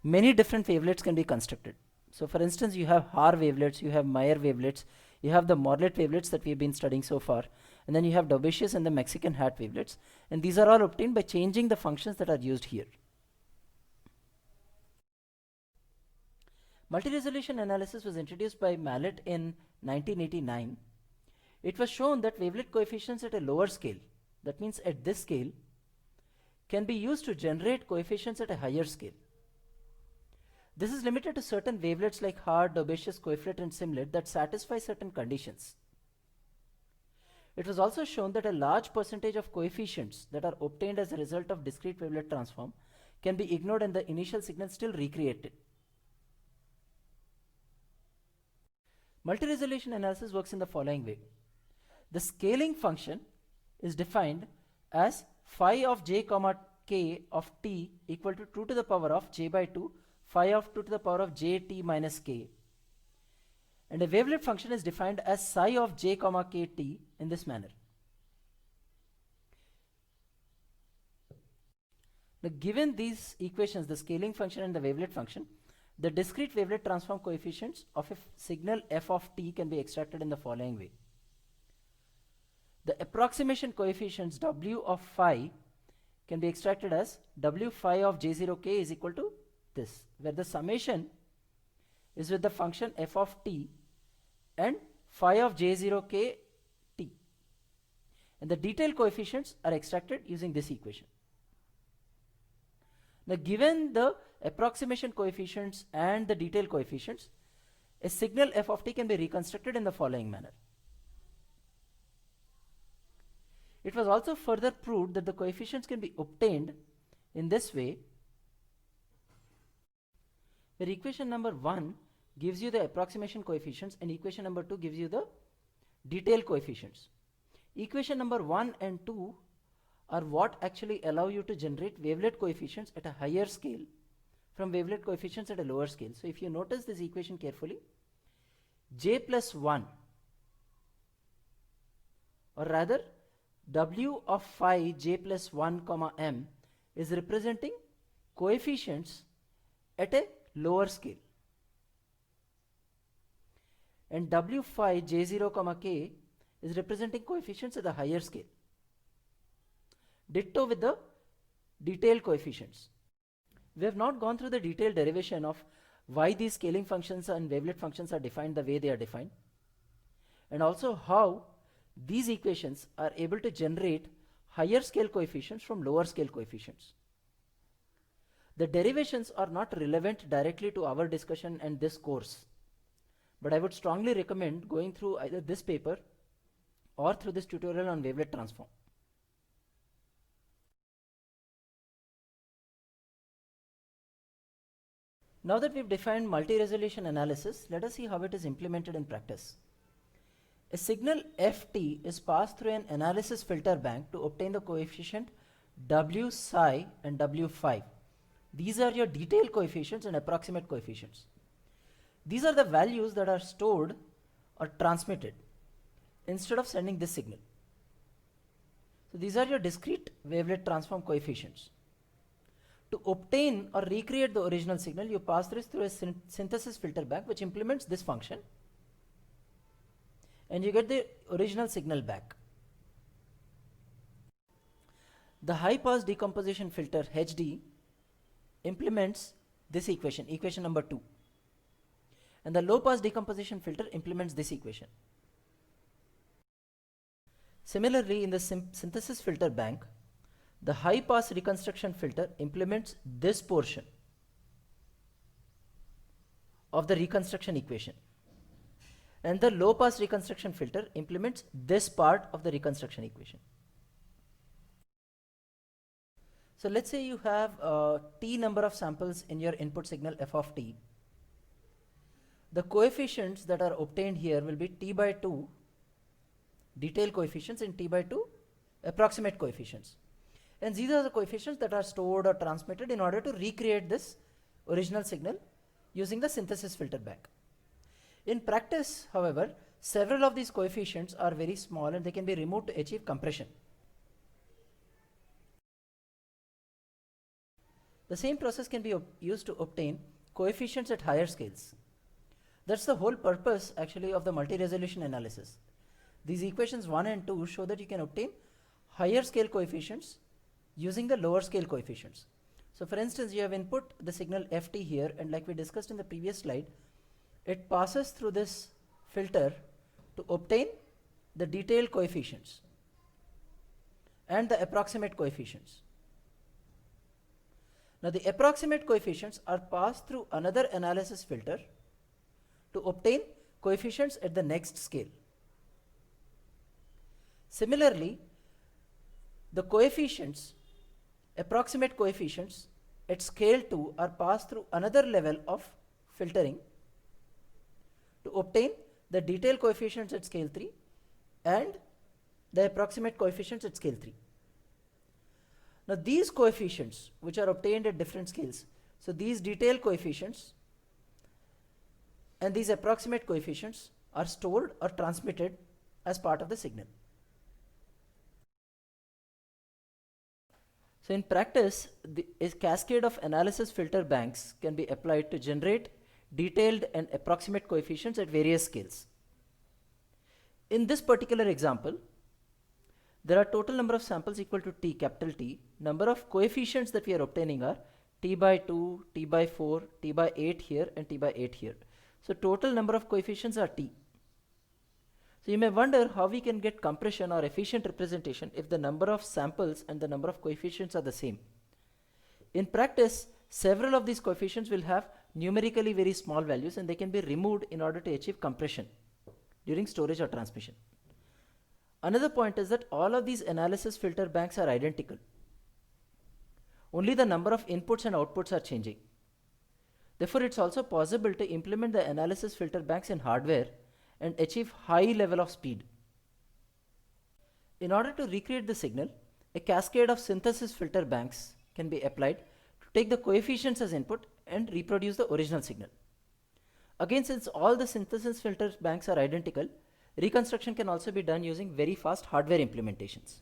many different wavelets can be constructed. So for instance, you have Haar wavelets, you have Meyer wavelets, you have the Mortlet wavelets that we've been studying so far, and then you have Dobitius and the Mexican hat wavelets, and these are all obtained by changing the functions that are used here. Multi-resolution analysis was introduced by Mallet in 1989. It was shown that wavelet coefficients at a lower scale, that means at this scale, can be used to generate coefficients at a higher scale. This is limited to certain wavelets like hard, Dobeshius, Koeflet and Simlet that satisfy certain conditions. It was also shown that a large percentage of coefficients that are obtained as a result of discrete wavelet transform can be ignored and the initial signal still recreated. Multi-resolution analysis works in the following way. The scaling function is defined as phi of j comma k of t equal to 2 to the power of j by 2 phi of 2 to the power of j t minus k. And a wavelet function is defined as psi of j comma k t in this manner. Now, given these equations, the scaling function and the wavelet function, the discrete wavelet transform coefficients of a signal f of t can be extracted in the following way. The approximation coefficients w of phi can be extracted as w phi of j0k is equal to this, where the summation is with the function f of t and phi of j0k t, and the detailed coefficients are extracted using this equation. Now, given the approximation coefficients and the detailed coefficients, a signal f of t can be reconstructed in the following manner. It was also further proved that the coefficients can be obtained in this way, where equation number 1 gives you the approximation coefficients and equation number 2 gives you the detailed coefficients. Equation number 1 and 2 are what actually allow you to generate wavelet coefficients at a higher scale from wavelet coefficients at a lower scale. So if you notice this equation carefully, j plus 1, or rather w of phi j plus 1 comma m is representing coefficients at a lower scale, and w phi j0 comma k is representing coefficients at the higher scale. Ditto with the detailed coefficients. We have not gone through the detailed derivation of why these scaling functions and wavelet functions are defined the way they are defined, and also how these equations are able to generate higher scale coefficients from lower scale coefficients. The derivations are not relevant directly to our discussion and this course, but I would strongly recommend going through either this paper or through this tutorial on wavelet transform. Now that we've defined multi-resolution analysis, let us see how it is implemented in practice. A signal ft is passed through an analysis filter bank to obtain the coefficient w psi and w phi. These are your detailed coefficients and approximate coefficients. These are the values that are stored or transmitted instead of sending this signal. So these are your discrete wavelet transform coefficients. To obtain or recreate the original signal, you pass this through a synthesis filter bank which implements this function, and you get the original signal back. The high pass decomposition filter HD implements this equation, equation number 2, and the low pass decomposition filter implements this equation. Similarly, in the synthesis filter bank, the high pass reconstruction filter implements this portion of the reconstruction equation, and the low pass reconstruction filter implements this part of the reconstruction equation. So let's say you have t number of samples in your input signal f of t. The coefficients that are obtained here will be t by 2 detailed coefficients and t by 2 approximate coefficients. And these are the coefficients that are stored or transmitted in order to recreate this original signal using the synthesis filter bank. In practice, however, several of these coefficients are very small and they can be removed to achieve compression. The same process can be used to obtain coefficients at higher scales. That's the whole purpose actually of the multi-resolution analysis. These equations 1 and 2 show that you can obtain higher scale coefficients using the lower scale coefficients. So for instance, you have input the signal ft here, and like we discussed in the previous slide, it passes through this filter to obtain the detailed coefficients and the approximate coefficients. Now the approximate coefficients are passed through another analysis filter to obtain coefficients at the next scale. Similarly, the coefficients, approximate coefficients at scale 2 are passed through another level of filtering to obtain the detailed coefficients at scale 3 and the approximate coefficients at scale 3. Now these coefficients which are obtained at different scales, so these detailed coefficients and these approximate coefficients are stored or transmitted as part of the signal. So in practice, a cascade of analysis filter banks can be applied to generate detailed and approximate coefficients at various scales. In this particular example, there are total number of samples equal to t, capital T. Number of coefficients that we are obtaining are t by 2, t by 4, t by 8 here, and t by 8 here. So total number of coefficients are t. So you may wonder how we can get compression or efficient representation if the number of samples and the number of coefficients are the same. In practice, several of these coefficients will have numerically very small values, and they can be removed in order to achieve compression during storage or transmission. Another point is that all of these analysis filter banks are identical. Only the number of inputs and outputs are changing. Therefore, it's also possible to implement the analysis filter banks in hardware and achieve high level of speed. In order to recreate the signal, a cascade of synthesis filter banks can be applied to take the coefficients as input and reproduce the original signal. Again, since all the synthesis filter banks are identical, reconstruction can also be done using very fast hardware implementations.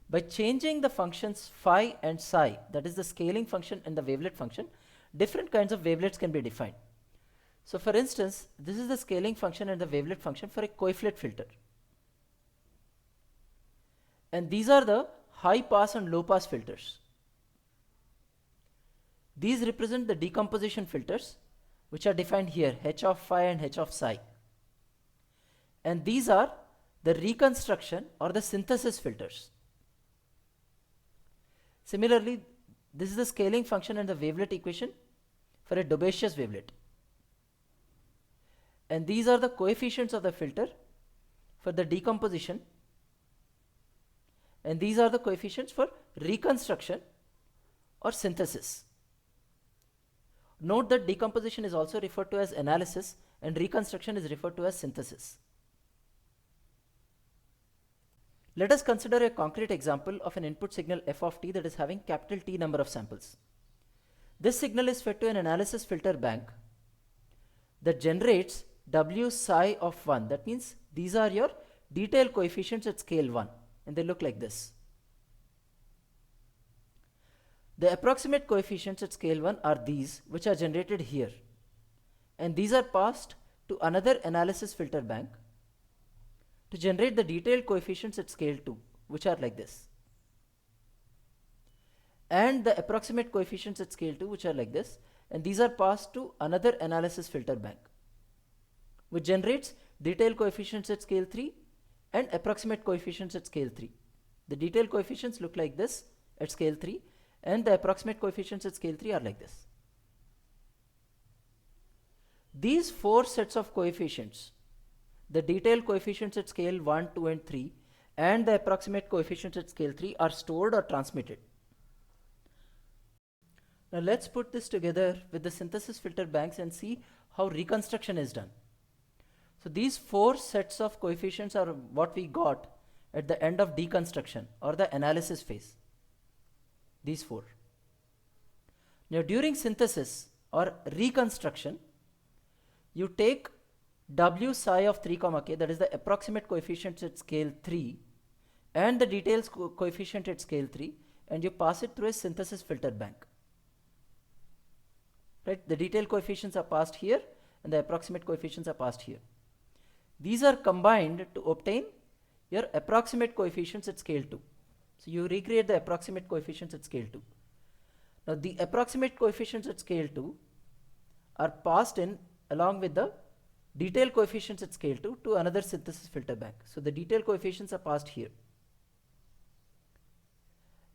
By changing the functions phi and psi, that is the scaling function and the wavelet function, different kinds of wavelets can be defined. So for instance, this is the scaling function and the wavelet function for a coeflet filter. And these are the high pass and low pass filters. These represent the decomposition filters, which are defined here, h of phi and h of psi. And these are the reconstruction or the synthesis filters. Similarly, this is the scaling function and the wavelet equation for a Dobeshius wavelet. And these are the coefficients of the filter for the decomposition, and these are the coefficients for reconstruction or synthesis. Note that decomposition is also referred to as analysis and reconstruction is referred to as synthesis. Let us consider a concrete example of an input signal f of t that is having capital T number of samples. This signal is fed to an analysis filter bank that generates W psi of 1. That means these are your detailed coefficients at scale 1, and they look like this. The approximate coefficients at scale 1 are these, which are generated here, and these are passed to another analysis filter bank to generate the detailed coefficients at scale 2, which are like this, and the approximate coefficients at scale 2, which are like this, and these are passed to another analysis filter bank, which generates detailed coefficients at scale 3 and approximate coefficients at scale 3. The detailed coefficients look like this at scale 3, and the approximate coefficients at scale 3 are like this. These four sets of coefficients, the detailed coefficients at scale 1, 2, and 3, and the approximate coefficients at scale 3 are stored or transmitted. Now let's put this together with the synthesis filter banks and see how reconstruction is done. So these four sets of coefficients are what we got at the end of deconstruction or the analysis phase. These four. Now during synthesis or reconstruction, you take W psi of 3 comma k, that is the approximate coefficients at scale 3, and the details coefficient at scale 3, and you pass it through a synthesis filter bank. Right? The detailed coefficients are passed here and the approximate coefficients are passed here. These are combined to obtain your approximate coefficients at scale 2. So you recreate the approximate coefficients at scale 2. Now the approximate coefficients at scale 2 are passed in along with the detailed coefficients at scale 2 to another synthesis filter bank. So the detailed coefficients are passed here.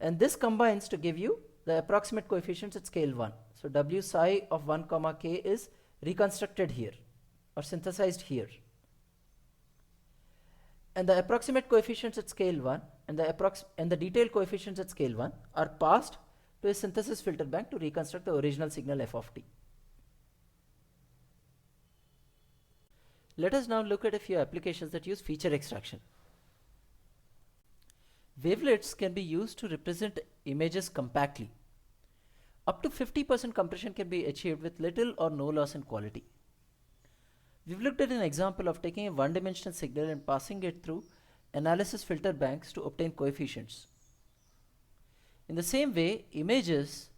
And this combines to give you the approximate coefficients at scale 1. So W psi of 1 comma k is reconstructed here or synthesized here. And the approximate coefficients at scale 1 and the detailed coefficients at scale 1 are passed to a synthesis filter bank to reconstruct the original signal f of t. Let us now look at a few applications that use feature extraction. Wavelets can be used to represent images compactly. Up to 50% compression can be achieved with little or no loss in quality. We've looked at an example of taking a one-dimensional signal and passing it through analysis filter banks to obtain coefficients. In the same way, images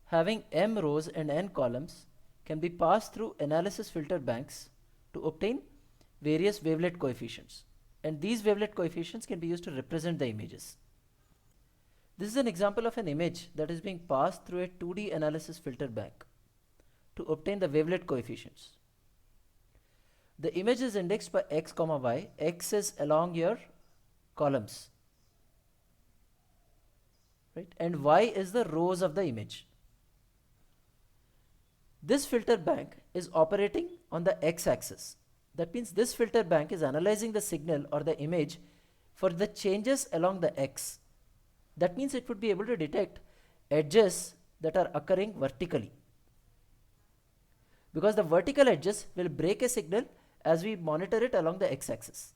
having m rows and n columns can be passed through analysis filter banks to obtain various wavelet coefficients, and these wavelet coefficients can be used to represent the images. This is an example of an image that is being passed through a 2D analysis filter bank to obtain the wavelet coefficients. The image is indexed by x comma y. X is along your columns, right? And y is the rows of the image. This filter bank is operating on the x-axis. That means this filter bank is analyzing the signal or the image for the changes along the x. That means it would be able to detect edges that are occurring vertically, because the vertical edges will break a signal as we monitor it along the x-axis.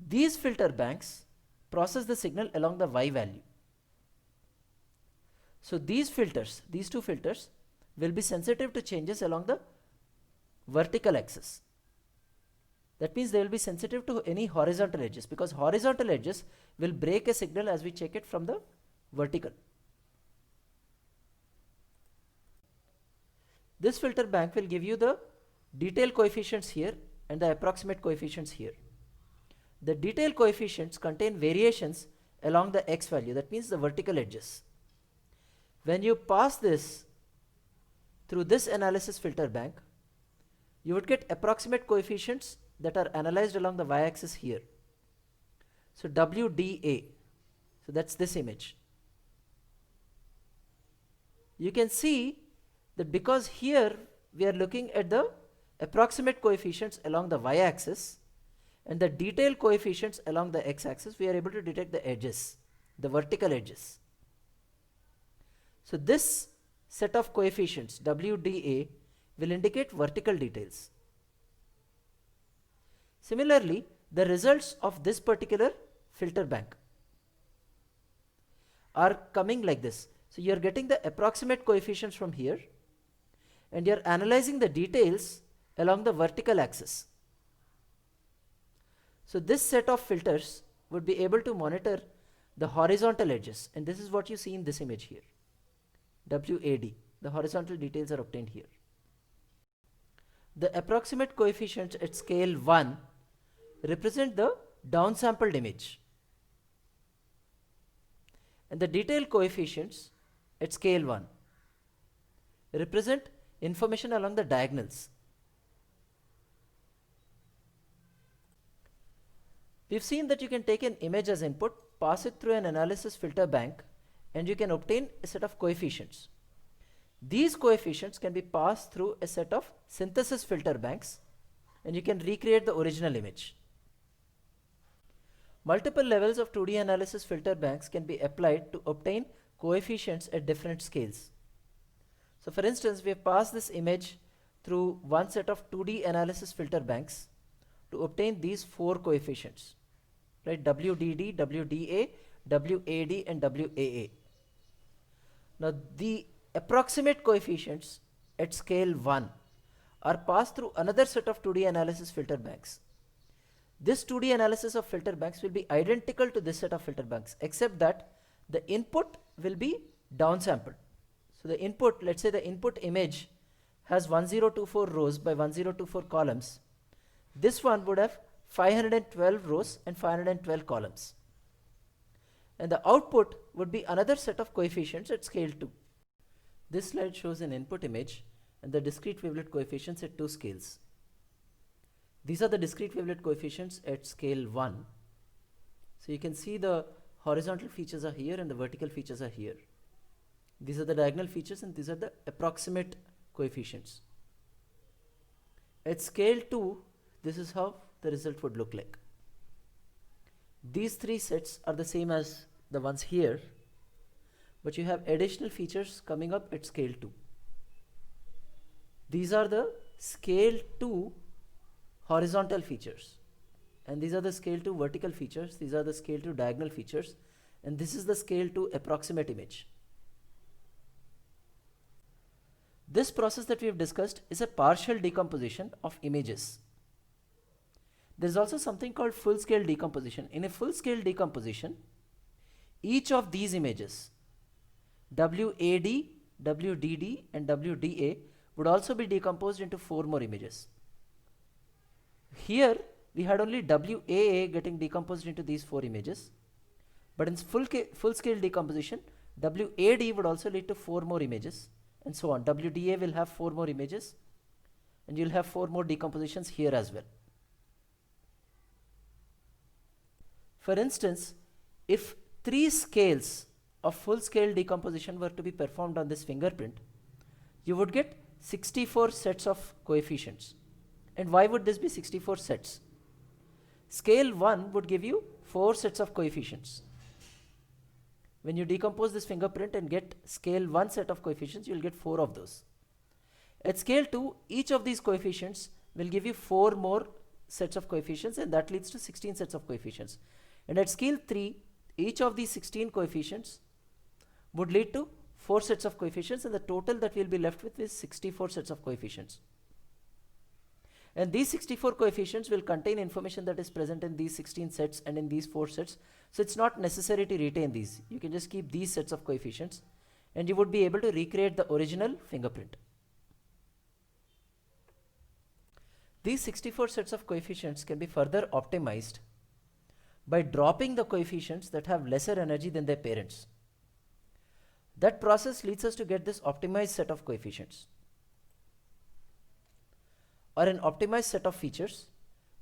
These filter banks process the signal along the y value. So these filters, these two filters, will be sensitive to changes along the vertical axis. That means they will be sensitive to any horizontal edges, because horizontal edges will break a signal as we check it from the vertical. This filter bank will give you the detailed coefficients here and the approximate coefficients here. The detailed coefficients contain variations along the x value, that means the vertical edges. When you pass this through this analysis filter bank, you would get approximate coefficients that are analyzed along the y-axis here. So WDA, so that's this image. You can see that because here we are looking at the approximate coefficients along the y-axis and the detailed coefficients along the x-axis, we are able to detect the edges, the vertical edges. So this set of coefficients WDA will indicate vertical details. Similarly, the results of this particular filter bank are coming like this. So you are getting the approximate coefficients from here and you are analyzing the details along the vertical axis. So this set of filters would be able to monitor the horizontal edges, and this is what you see in this image here. WAD, the horizontal details are obtained here. The approximate coefficients at scale 1 represent the downsampled image, and the detailed coefficients at scale 1 represent information along the diagonals. We've seen that you can take an image as input, pass it through an analysis filter bank, and you can obtain a set of coefficients. These coefficients can be passed through a set of synthesis filter banks, and you can recreate the original image. Multiple levels of 2D analysis filter banks can be applied to obtain coefficients at different scales. So for instance, we have passed this image through one set of 2D analysis filter banks to obtain these 4 coefficients, right? WDD, WDA, WAD, and WAA. Now the approximate coefficients at scale 1 are passed through another set of 2D analysis filter banks. This 2D analysis of filter banks will be identical to this set of filter banks, except that the input will be downsampled. So the input, let's say the input image has 1024 rows by 1024 columns. This one would have 512 rows and 512 columns. and the output would be another set of coefficients at scale 2. This slide shows an input image and the discrete wavelet coefficients at 2 scales. These are the discrete wavelet coefficients at scale 1. So you can see the horizontal features are here and the vertical features are here. These are the diagonal features and these are the approximate coefficients. At scale 2, this is how the result would look like. These three sets are the same as the ones here, but you have additional features coming up at scale 2. These are the scale 2 horizontal features, and these are the scale 2 vertical features, these are the scale 2 diagonal features, and this is the scale 2 approximate image. This process that we have discussed is a partial decomposition of images. There is also something called full scale decomposition. In a full scale decomposition, each of these images, WAD, WDD and WDA, would also be decomposed into 4 more images. Here we had only WAA getting decomposed into these 4 images, but in full scale decomposition, WAD would also lead to 4 more images, and so on. WDA will have 4 more images, and you'll have 4 more decompositions here as well. For instance, if 3 scales of full scale decomposition were to be performed on this fingerprint, you would get 64 sets of coefficients. And why would this be 64 sets? Scale 1 would give you 4 sets of coefficients. When you decompose this fingerprint and get scale 1 set of coefficients, you will get 4 of those. At scale 2, each of these coefficients will give you 4 more sets of coefficients, and that leads to 16 sets of coefficients. And at scale 3, each of these 16 coefficients would lead to 4 sets of coefficients, and the total that we'll be left with is 64 sets of coefficients. And these 64 coefficients will contain information that is present in these 16 sets and in these 4 sets. So it's not necessary to retain these. You can just keep these sets of coefficients and you would be able to recreate the original fingerprint. These 64 sets of coefficients can be further optimized by dropping the coefficients that have lesser energy than their parents. That process leads us to get this optimized set of coefficients, or an optimized set of features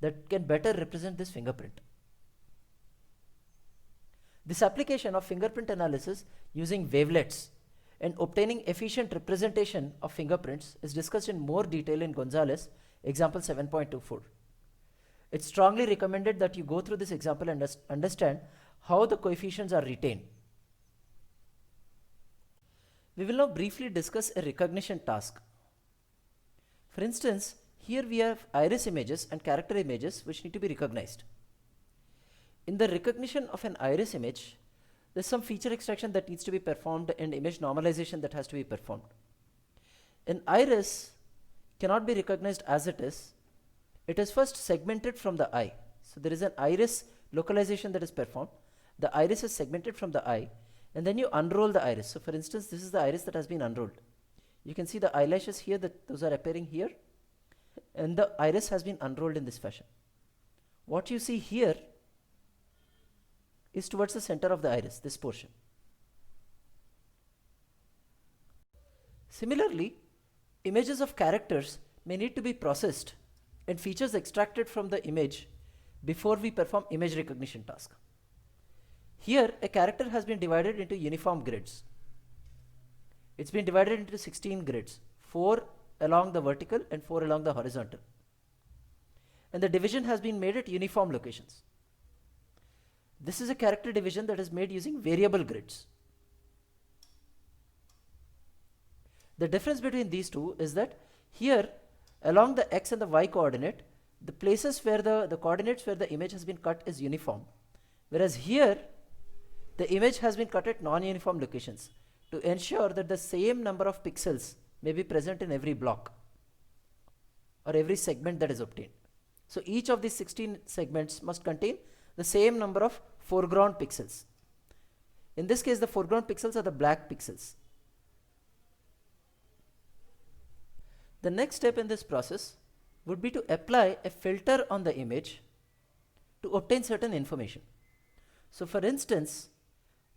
that can better represent this fingerprint. This application of fingerprint analysis using wavelets and obtaining efficient representation of fingerprints is discussed in more detail in Gonzalez example 7.24. It's strongly recommended that you go through this example and understand how the coefficients are retained. We will now briefly discuss a recognition task. For instance, here we have iris images and character images which need to be recognized. In the recognition of an iris image, there's some feature extraction that needs to be performed and image normalization that has to be performed. An iris cannot be recognized as it is. It is first segmented from the eye. So there is an iris localization that is performed. The iris is segmented from the eye, and then you unroll the iris. So for instance, this is the iris that has been unrolled. You can see the eyelashes here, that those are appearing here, and the iris has been unrolled in this fashion. What you see here is towards the center of the iris, this portion. Similarly, images of characters may need to be processed and features extracted from the image before we perform image recognition task. Here, a character has been divided into uniform grids. It's been divided into 16 grids, 4 along the vertical and 4 along the horizontal. And the division has been made at uniform locations. This is a character division that is made using variable grids. The difference between these two is that here, along the x and the y coordinate, the places where the coordinates where the image has been cut is uniform. Whereas here, the image has been cut at non-uniform locations to ensure that the same number of pixels may be present in every block or every segment that is obtained. So each of these 16 segments must contain the same number of foreground pixels. In this case, the foreground pixels are the black pixels. The next step in this process would be to apply a filter on the image to obtain certain information. So for instance,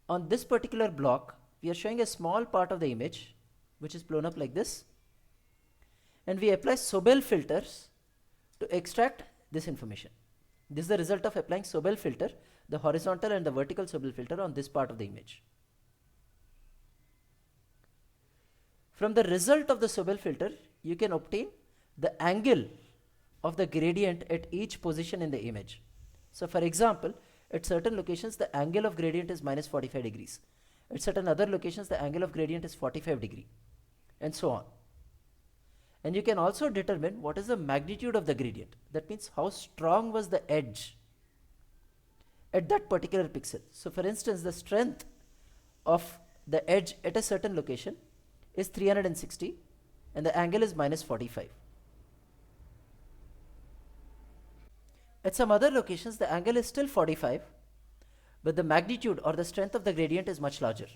on this particular block, we are showing a small part of the image, which is blown up like this, and we apply Sobel filters to extract this information. This is the result of applying Sobel filter, the horizontal and the vertical Sobel filter on this part of the image. From the result of the Sobel filter, you can obtain the angle of the gradient at each position in the image. So for example, at certain locations, the angle of gradient is minus 45 degrees. At certain other locations, the angle of gradient is 45 degree, and so on. And you can also determine what is the magnitude of the gradient. That means how strong was the edge at that particular pixel. So for instance, the strength of the edge at a certain location is 360 and the angle is minus 45. At some other locations, the angle is still 45, but the magnitude or the strength of the gradient is much larger.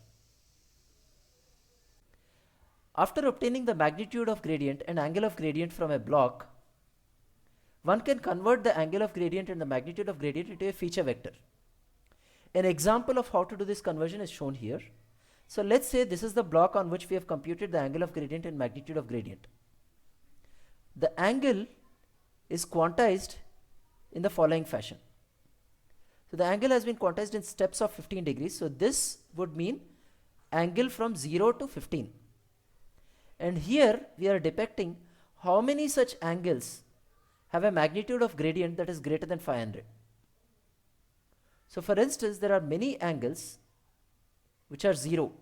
After obtaining the magnitude of gradient and angle of gradient from a block, one can convert the angle of gradient and the magnitude of gradient into a feature vector. An example of how to do this conversion is shown here. So let's say this is the block on which we have computed the angle of gradient and magnitude of gradient. The angle is quantized in the following fashion. So the angle has been quantized in steps of 15 degrees. So this would mean angle from 0 to 15. And here we are depicting how many such angles have a magnitude of gradient that is greater than 500. So for instance, there are many angles which are 0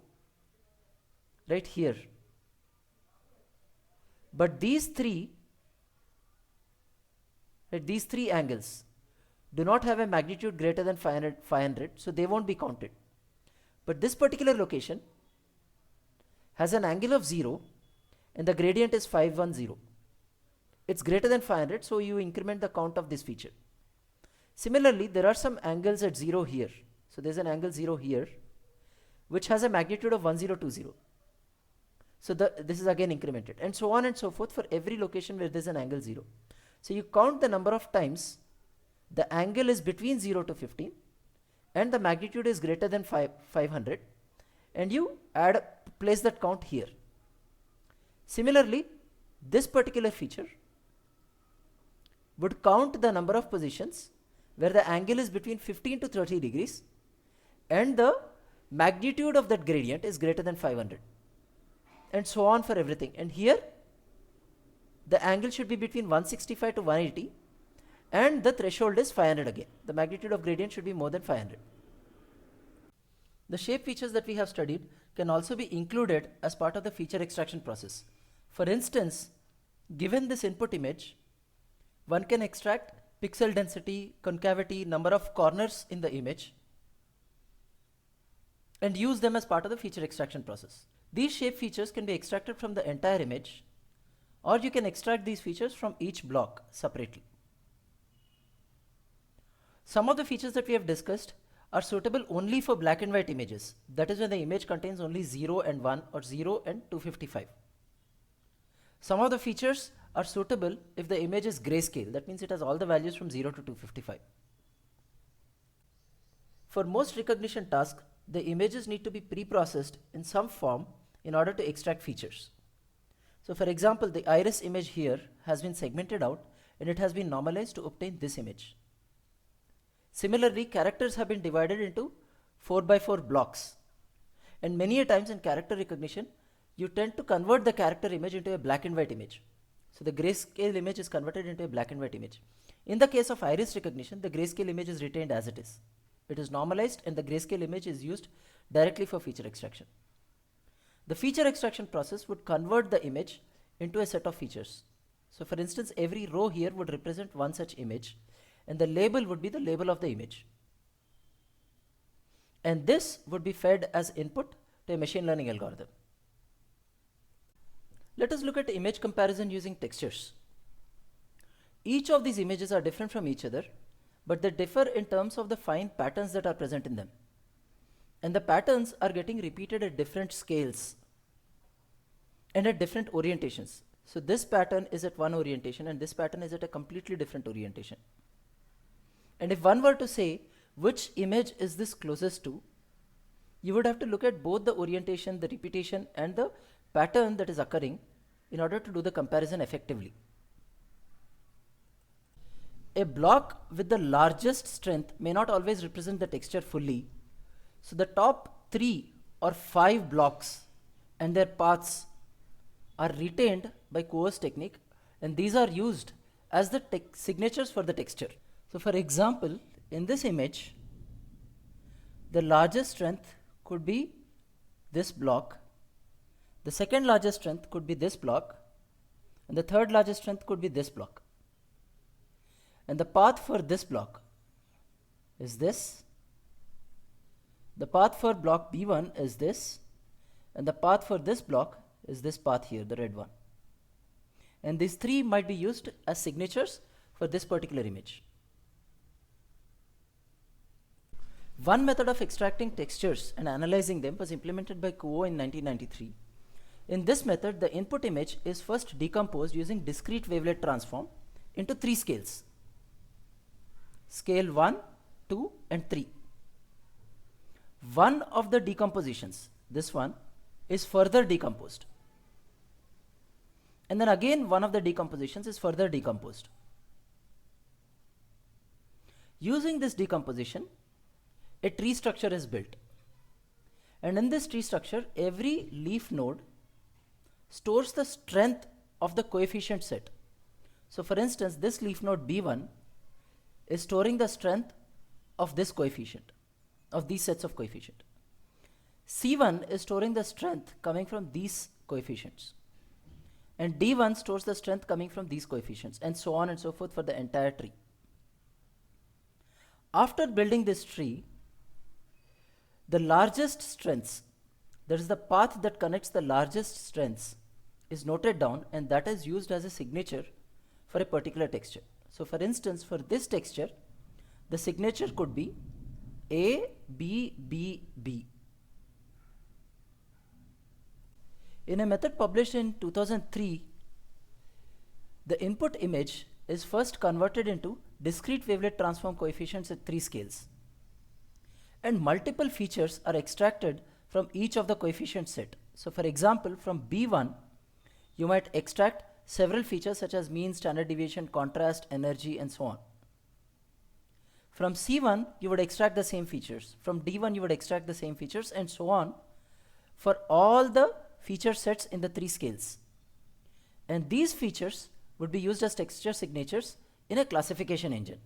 right here. But these three angles do not have a magnitude greater than 500, so they won't be counted. But this particular location has an angle of 0 and the gradient is 510. It's greater than 500, so you increment the count of this feature. Similarly, there are some angles at 0 here. So there's an angle 0 here, which has a magnitude of 1020. So this is again incremented, and so on and so forth for every location where there's an angle 0. So you count the number of times the angle is between 0 to 15 and the magnitude is greater than 500, and you place that count here. Similarly, this particular feature would count the number of positions where the angle is between 15 to 30 degrees and the magnitude of that gradient is greater than 500, and so on for everything. And here the angle should be between 165 to 180 and the threshold is 500 again. The magnitude of gradient should be more than 500. The shape features that we have studied can also be included as part of the feature extraction process. For instance, given this input image, one can extract pixel density, concavity, number of corners in the image, and use them as part of the feature extraction process. These shape features can be extracted from the entire image, or you can extract these features from each block separately. Some of the features that we have discussed are suitable only for black and white images. That is when the image contains only 0 and 1 or 0 and 255. Some of the features are suitable if the image is grayscale. That means it has all the values from 0 to 255. For most recognition tasks, the images need to be pre-processed in some form in order to extract features. So for example, the iris image here has been segmented out and it has been normalized to obtain this image. Similarly, characters have been divided into 4x4 blocks, and many a times in character recognition you tend to convert the character image into a black and white image. So the grayscale image is converted into a black and white image. In the case of iris recognition, the grayscale image is retained as it is. It is normalized and the grayscale image is used directly for feature extraction. The feature extraction process would convert the image into a set of features. So for instance, every row here would represent one such image, and the label would be the label of the image. And this would be fed as input to a machine learning algorithm. Let us look at image comparison using textures. Each of these images are different from each other, but they differ in terms of the fine patterns that are present in them. And the patterns are getting repeated at different scales and at different orientations. So this pattern is at one orientation and this pattern is at a completely different orientation. And if one were to say which image is this closest to, You would have to look at both the orientation, the repetition, and the pattern that is occurring in order to do the comparison effectively. A block with the largest strength may not always represent the texture fully. So the top 3 or 5 blocks and their paths are retained by coerce technique, and these are used as the signatures for the texture. So for example, in this image, the largest strength could be this block, the second largest strength could be this block, and the third largest strength could be this block. And the path for this block is this, the path for block B1 is this, and the path for this block is this path here, the red one. And these 3 might be used as signatures for this particular image. One method of extracting textures and analyzing them was implemented by Kuo in 1993. In this method, the input image is first decomposed using discrete wavelet transform into 3 scales. Scale 1, 2 and 3. One of the decompositions, this one, is further decomposed. And then again one of the decompositions is further decomposed. Using this decomposition, a tree structure is built. And in this tree structure, every leaf node stores the strength of the coefficient set. So for instance, this leaf node B1 is storing the strength of this coefficient, of these sets of coefficient. C1 is storing the strength coming from these coefficients. And D1 stores the strength coming from these coefficients, and so on and so forth for the entire tree. After building this tree, the largest strengths, that is the path that connects the largest strengths, is noted down, and that is used as a signature for a particular texture. So for instance, for this texture, the signature could be A, B, B, B. In a method published in 2003, the input image is first converted into discrete wavelet transform coefficients at 3 scales. And multiple features are extracted from each of the coefficient set. So for example, from B1, you might extract several features such as mean, standard deviation, contrast, energy, and so on. From C1, you would extract the same features. From D1, you would extract the same features, and so on for all the feature sets in the 3 scales. And these features would be used as texture signatures in a classification engine.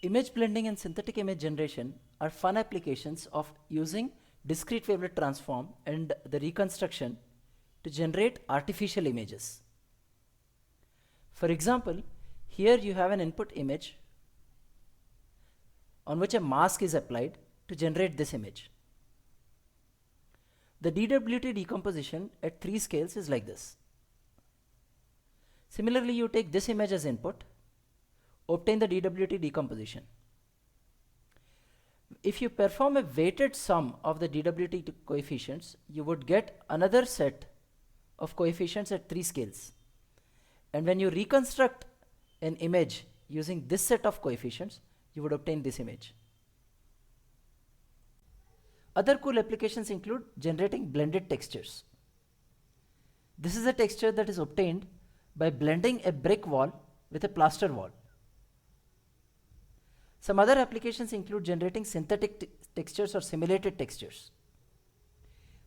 Image blending and synthetic image generation are fun applications of using discrete wavelet transform and the reconstruction to generate artificial images. For example, here you have an input image on which a mask is applied to generate this image. The DWT decomposition at 3 scales is like this. Similarly, you take this image as input, obtain the DWT decomposition. If you perform a weighted sum of the DWT coefficients, you would get another set of coefficients at 3 scales. And when you reconstruct an image using this set of coefficients, you would obtain this image. Other cool applications include generating blended textures. This is a texture that is obtained by blending a brick wall with a plaster wall. Some other applications include generating synthetic textures or simulated textures.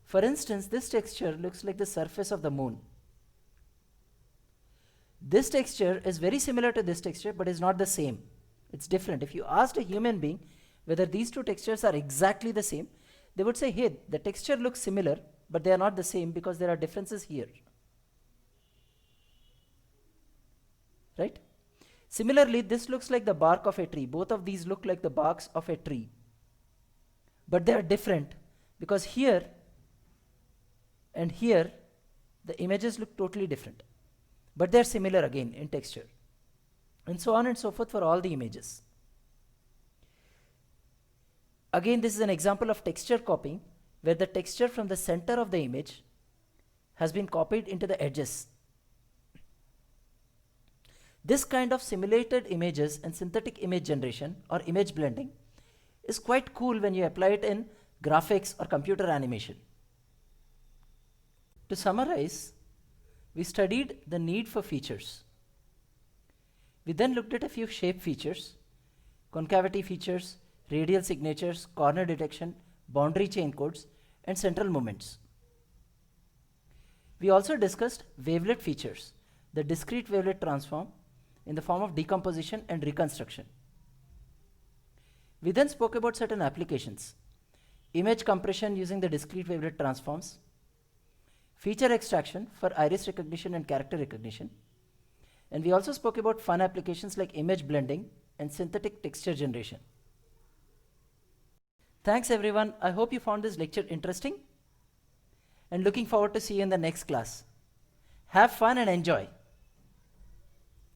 For instance, this texture looks like the surface of the moon. This texture is very similar to this texture, but is not the same. It's different. If you asked a human being whether these two textures are exactly the same, they would say, hey, the texture looks similar, but they are not the same because there are differences here. Right? Similarly, this looks like the bark of a tree. Both of these look like the barks of a tree. But they are different because here and here, the images look totally different. But they are similar again in texture. And so on and so forth for all the images. Again, this is an example of texture copying, where the texture from the center of the image has been copied into the edges. This kind of simulated images and synthetic image generation or image blending is quite cool when you apply it in graphics, or computer animation. To summarize, we studied the need for features. We then looked at a few shape features, concavity features, radial signatures, corner detection, boundary chain codes, and central moments. We also discussed wavelet features, the discrete wavelet transform in the form of decomposition and reconstruction. We then spoke about certain applications, image compression using the discrete wavelet transforms, feature extraction for iris recognition and character recognition, and we also spoke about fun applications like image blending and synthetic texture generation. Thanks everyone. I hope you found this lecture interesting and looking forward to see you in the next class. Have fun and enjoy.